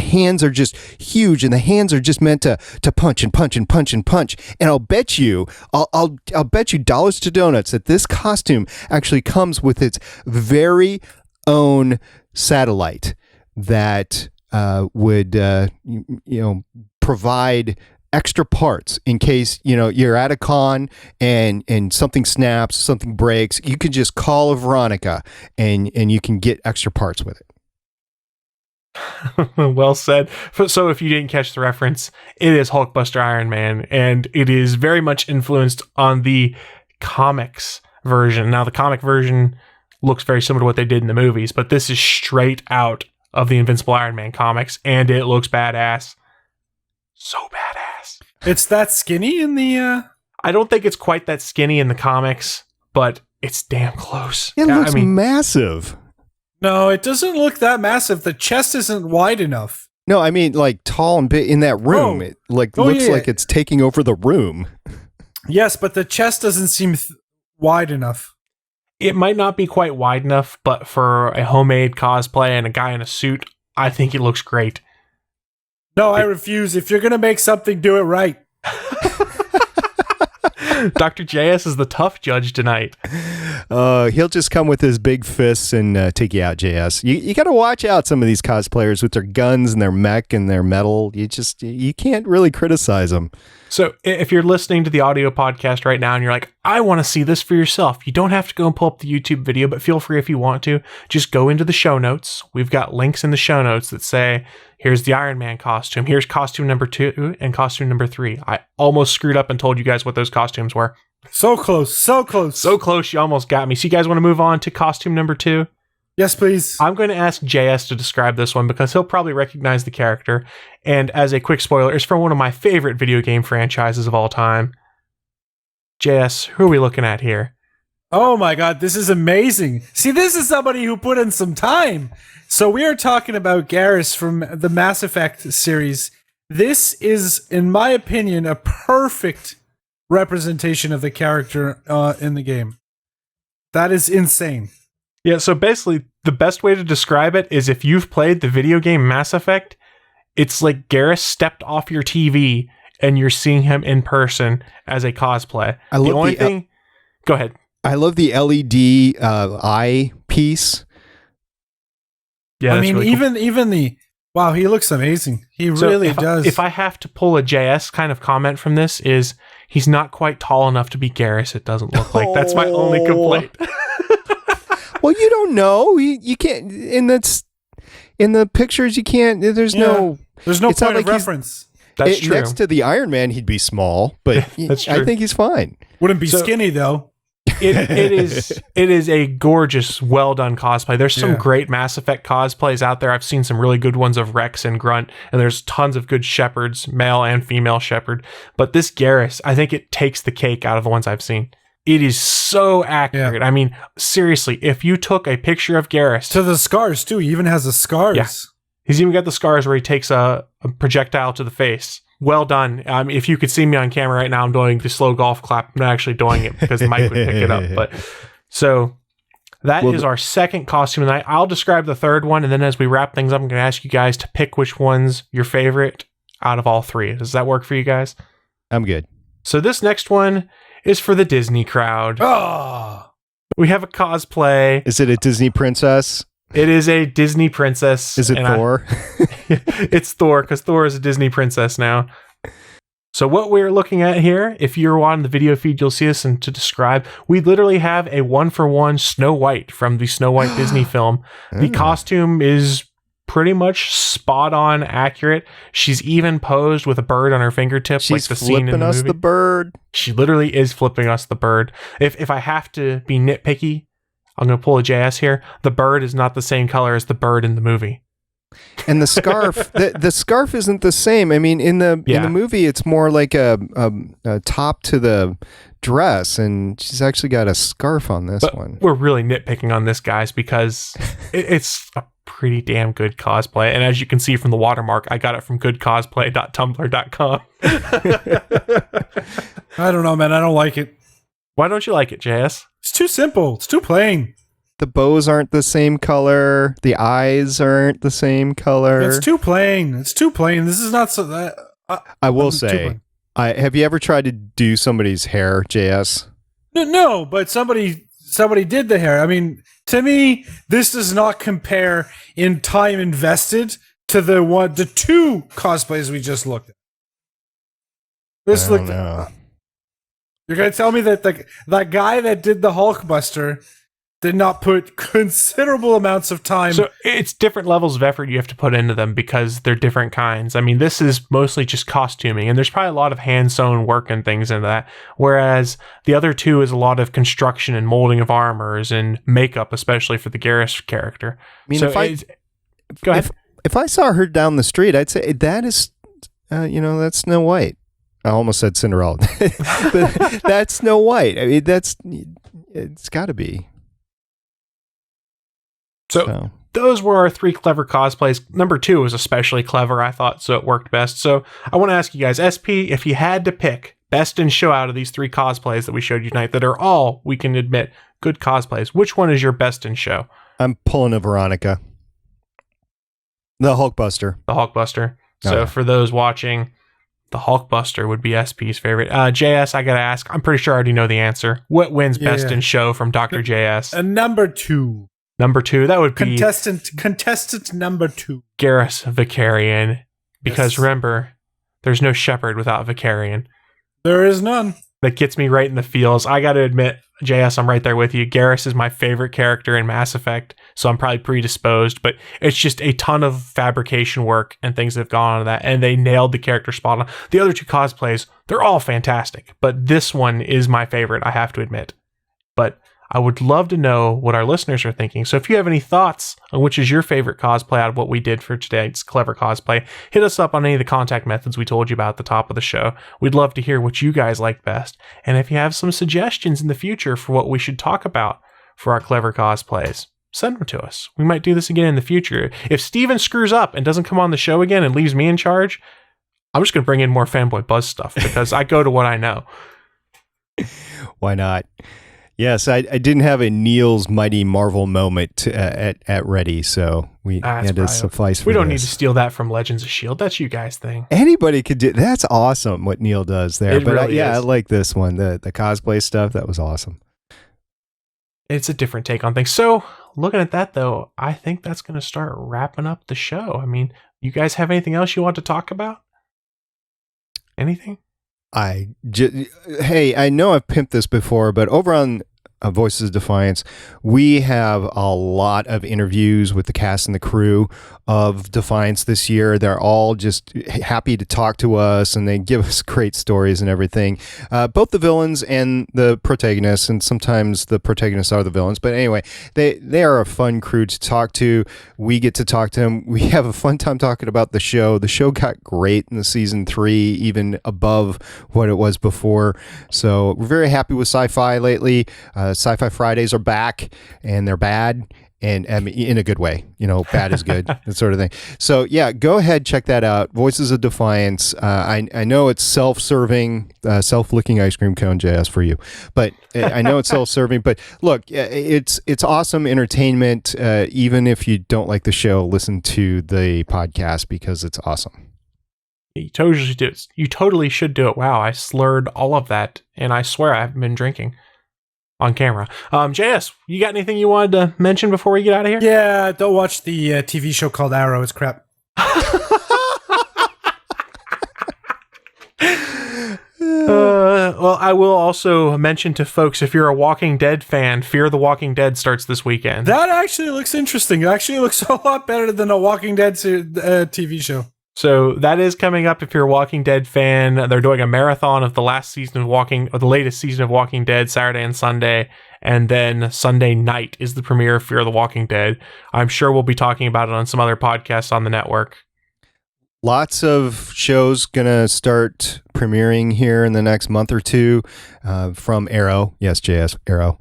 are just huge, and the hands are just meant to punch and punch and punch and punch. And I'll bet you dollars to donuts that this costume actually comes with its very own satellite that would provide extra parts in case you're at a con and something snaps, something breaks. You can just call Veronica and you can get extra parts with it. Well said. So if you didn't catch the reference, it is Hulkbuster Iron Man, and it is very much influenced on the comics version. Now the comic version looks very similar to what they did in the movies, but this is straight out of the Invincible Iron Man comics, and it looks badass. So badass. It's that skinny in the... I don't think it's quite that skinny in the comics, but it's damn close. It looks massive. No, it doesn't look that massive. The chest isn't wide enough. No, I mean like tall and big in that room. It looks like it's taking over the room. Yes, but the chest doesn't seem wide enough. It might not be quite wide enough, but for a homemade cosplay and a guy in a suit, I think it looks great. No, I refuse. If you're going to make something, do it right. Dr. JS is the tough judge tonight. He'll just come with his big fists and take you out, JS. You got to watch out some of these cosplayers with their guns and their mech and their metal. You can't really criticize them. So if you're listening to the audio podcast right now and you're like, I want to see this for yourself, you don't have to go and pull up the YouTube video, but feel free if you want to. Just go into the show notes. We've got links in the show notes that say, here's the Iron Man costume. Here's costume number 2 and costume number 3. I almost screwed up and told you guys what those costumes were. So close. So close. So close, you almost got me. So you guys want to move on to costume number 2? Yes, please. I'm going to ask JS to describe this one because he'll probably recognize the character. And as a quick spoiler, it's from one of my favorite video game franchises of all time. JS, who are we looking at here? Oh my god, this is amazing. See, this is somebody who put in some time. So we are talking about Garrus from the Mass Effect series. This is, in my opinion, a perfect representation of the character in the game. That is insane. Yeah, so basically, the best way to describe it is if you've played the video game Mass Effect, it's like Garrus stepped off your TV and you're seeing him in person as a cosplay. Go ahead. I love the LED eye piece. Yeah, I mean, really cool. even the wow, he looks amazing. He really does. If I have to pull a JS kind of comment from this, is he's not quite tall enough to be Garrus. It doesn't look like. That's my only complaint. Well, you don't know. You can't in the pictures. You can't. There's no point of reference. That's true. Next to the Iron Man, he'd be small, but That's true. I think he's fine. Wouldn't be skinny though. It is a gorgeous, well done cosplay. There's some great Mass Effect cosplays out there. I've seen some really good ones of Rex and Grunt, and there's tons of good Shepards, male and female Shepard. But this Garrus, I think it takes the cake out of the ones I've seen. It is so accurate. Yeah. I mean, seriously, if you took a picture of Garrus... To the scars, too. He even has the scars. Yeah. He's even got the scars where he takes a projectile to the face. Well done. If you could see me on camera right now, I'm doing the slow golf clap. I'm not actually doing it because the mic would pick it up. But so that is our second costume tonight. I'll describe the third one, and then as we wrap things up, I'm going to ask you guys to pick which one's your favorite out of all three. Does that work for you guys? I'm good. So this next one is for the Disney crowd. Oh. We have a cosplay. Is it a Disney princess? It is a Disney princess. Is it Thor? It's Thor, because Thor is a Disney princess now. So what we're looking at here, if you're on the video feed, you'll see us, and to describe, we literally have a 1-for-1 Snow White from the Snow White Disney film. The costume is pretty much spot on accurate. She's even posed with a bird on her fingertip. She's like the scene in the us movie. The bird. She literally is flipping us the bird. If I have to be nitpicky, I'm going to pull a JS here. The bird is not the same color as the bird in the movie. And the scarf, the scarf isn't the same. I mean, in the movie, it's more like a top to the dress, and she's actually got a scarf on this one. We're really nitpicking on this, guys, because it's a pretty damn good cosplay. And as you can see from the watermark, I got it from goodcosplay.tumblr.com. I don't know, man. I don't like it. Why don't you like it, JS? It's too simple. It's too plain. The bows aren't the same color. The eyes aren't the same color. It's too plain. It's too plain. This is not so that. I will say, have you ever tried to do somebody's hair, JS? No, but somebody did the hair. I mean, to me, this does not compare in time invested to the two cosplays we just looked at. You're gonna tell me that that guy that did the Hulkbuster did not put considerable amounts of time. So it's different levels of effort you have to put into them because they're different kinds. I mean, this is mostly just costuming, and there's probably a lot of hand-sewn work and things into that, whereas the other two is a lot of construction and molding of armors and makeup, especially for the Garrus character. I mean, go ahead. If I saw her down the street, I'd say that is, that's Snow White. I almost said Cinderella. But that's Snow White. I mean, it's got to be. So those were our three clever cosplays. Number 2 was especially clever, I thought, so it worked best. So I want to ask you guys, SP, if you had to pick best in show out of these 3 cosplays that we showed you tonight that are all, we can admit, good cosplays. Which one is your best in show? I'm pulling a Veronica. The Hulkbuster. The Hulkbuster. So for those watching, the Hulkbuster would be SP's favorite. JS, I gotta ask. I'm pretty sure I already know the answer. What wins best in show from Dr. JS? Number 2. Number 2, that would be contestant number 2. Garrus Vicarian. Because remember, there's no Shepard without Vicarian. There is none. That gets me right in the feels. I got to admit, JS, I'm right there with you. Garrus is my favorite character in Mass Effect, so I'm probably predisposed, but it's just a ton of fabrication work and things that have gone on that, and they nailed the character spot on. The other 2 cosplays, they're all fantastic, but this one is my favorite, I have to admit. But I would love to know what our listeners are thinking. So if you have any thoughts on which is your favorite cosplay out of what we did for today's Clever Cosplay, hit us up on any of the contact methods we told you about at the top of the show. We'd love to hear what you guys like best. And if you have some suggestions in the future for what we should talk about for our Clever Cosplays, send them to us. We might do this again in the future. If Steven screws up and doesn't come on the show again and leaves me in charge, I'm just going to bring in more Fanboy Buzz stuff because I go to what I know. Why not? Yes, I didn't have a Neil's Mighty Marvel moment at ready, so we had to suffice for We don't this. need to steal that from Legends of S.H.I.E.L.D. That's you guys' thing. Anybody could do. That's awesome what Neil does there. It But really is. I like this one, the cosplay stuff. That was awesome. It's a different take on things. So, looking at that, though, I think that's going to start wrapping up the show. I mean, you guys have anything else you want to talk about? Anything? Hey, I know I've pimped this before, but over on Voices of Defiance, we have a lot of interviews with the cast and the crew of Defiance this year. They're all just happy to talk to us, and they give us great stories and everything. Both the villains and the protagonists, and sometimes the protagonists are the villains. But anyway, they are a fun crew to talk to. We get to talk to them. We have a fun time talking about the show. The show got great in the season 3, even above what it was before. So we're very happy with Sci-Fi lately. Sci-Fi Fridays are back, and they're bad, and I mean, in a good way. You know, bad is good, that sort of thing. So yeah, go ahead, check that out. Voices of Defiance. I know it's self-serving, self-licking ice cream cone, JS, for you, but I know it's self-serving. But look, it's awesome entertainment. Even if you don't like the show, listen to the podcast because it's awesome. You totally should do it. You totally should do it. Wow, I slurred all of that, and I swear I haven't been drinking on camera. JS, you got anything you wanted to mention before we get out of here? Yeah, don't watch the TV show called Arrow. It's crap. Well, I will also mention to folks, if you're a Walking Dead fan, Fear the Walking Dead starts this weekend. That actually looks interesting. It actually looks a lot better than a Walking Dead TV show. So that is coming up if you're a Walking Dead fan. They're doing a marathon of the latest season of the latest season of Walking Dead, Saturday and Sunday. And then Sunday night is the premiere of Fear the Walking Dead. I'm sure we'll be talking about it on some other podcasts on the network. Lots of shows gonna start premiering here in the next month or two, from Arrow, yes, JS Arrow,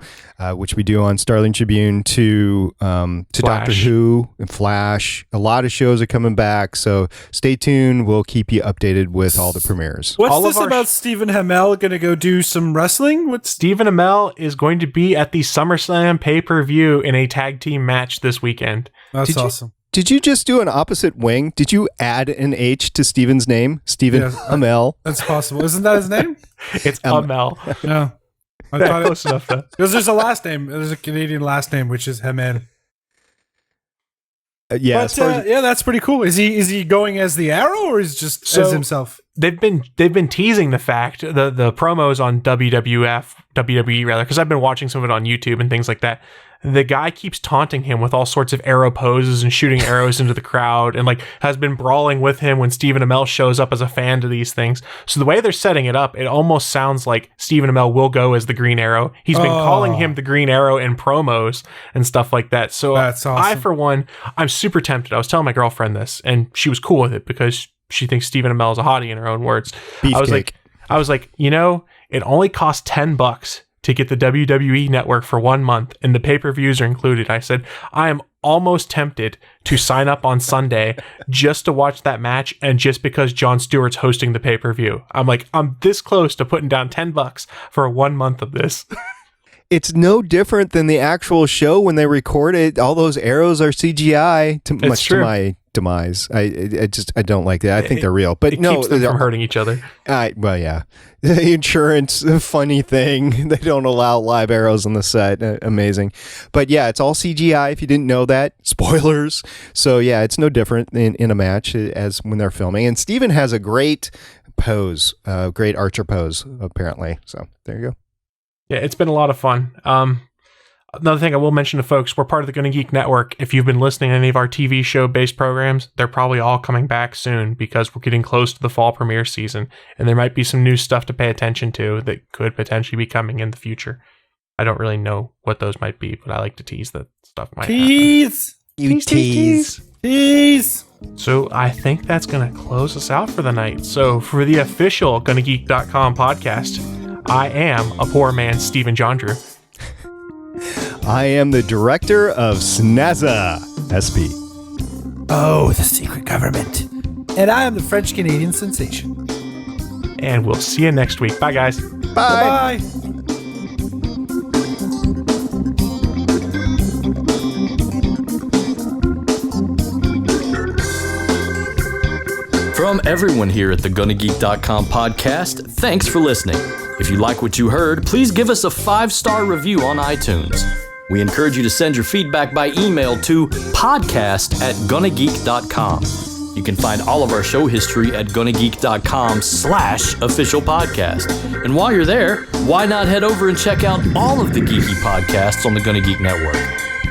which we do on Starling Tribune, to Doctor Who and Flash. A lot of shows are coming back, so stay tuned. We'll keep you updated with all the premieres. What's this about Stephen Amell going to go do some wrestling? Stephen Amell is going to be at the SummerSlam pay-per-view in a tag team match this weekend. That's awesome. Did you just do an opposite wing? Did you add an H to Steven's name? Stephen Amell? That's possible. Isn't that his name? It's Amell. Yeah. I thought close enough, though. Because there's a last name. There's a Canadian last name, which is Hemen. Yeah, that's pretty cool. Is he going as the Arrow, or is just as himself? They've been teasing the fact, the promos on WWE rather, because I've been watching some of it on YouTube and things like that. The guy keeps taunting him with all sorts of arrow poses and shooting arrows into the crowd, and like has been brawling with him when Stephen Amell shows up as a fan to these things. So the way they're setting it up, it almost sounds like Stephen Amell will go as the Green Arrow. He's been calling him the Green Arrow in promos and stuff like that. So that's awesome. I, for one, I'm super tempted. I was telling my girlfriend this, and she was cool with it because she thinks Stephen Amell is a hottie in her own words. I was like, you know, it only costs $10 to get the WWE Network for 1 month, and the pay-per-views are included. I said, I am almost tempted to sign up on Sunday just to watch that match, and just because Jon Stewart's hosting the pay-per-view. I'm like, I'm this close to putting down $10 for 1 month of this. It's no different than the actual show when they record it. All those arrows are CGI, much to my demise. I don't like that. I think they're real, but it keeps them from hurting each other. Well, yeah, the insurance, funny thing. They don't allow live arrows on the set. Amazing, but yeah, it's all CGI. If you didn't know that, spoilers. So yeah, it's no different in a match as when they're filming. And Steven has a great pose, great archer pose, apparently. So there you go. Yeah, it's been a lot of fun. Another thing I will mention to folks, we're part of the Gonna Geek Network. If you've been listening to any of our TV show-based programs, they're probably all coming back soon because we're getting close to the fall premiere season, and there might be some new stuff to pay attention to that could potentially be coming in the future. I don't really know what those might be, but I like to tease that stuff might happen. You tease. So I think that's going to close us out for the night. So for the official GonnaGeek.com podcast, I am a poor man, Stephen Jondrew. I am the director of SNAZA, SP. Oh, the secret government. And I am the French-Canadian sensation. And we'll see you next week. Bye, guys. Bye. Bye. From everyone here at the GonnaGeek.com podcast, thanks for listening. If you like what you heard, please give us a 5-star review on iTunes. We encourage you to send your feedback by email to podcast@GonnaGeek.com. You can find all of our show history at GonnaGeek.com/official podcast. And while you're there, why not head over and check out all of the geeky podcasts on the Gonna Geek Network.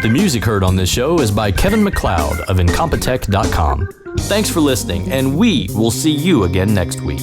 The music heard on this show is by Kevin MacLeod of Incompetech.com. Thanks for listening, and we will see you again next week.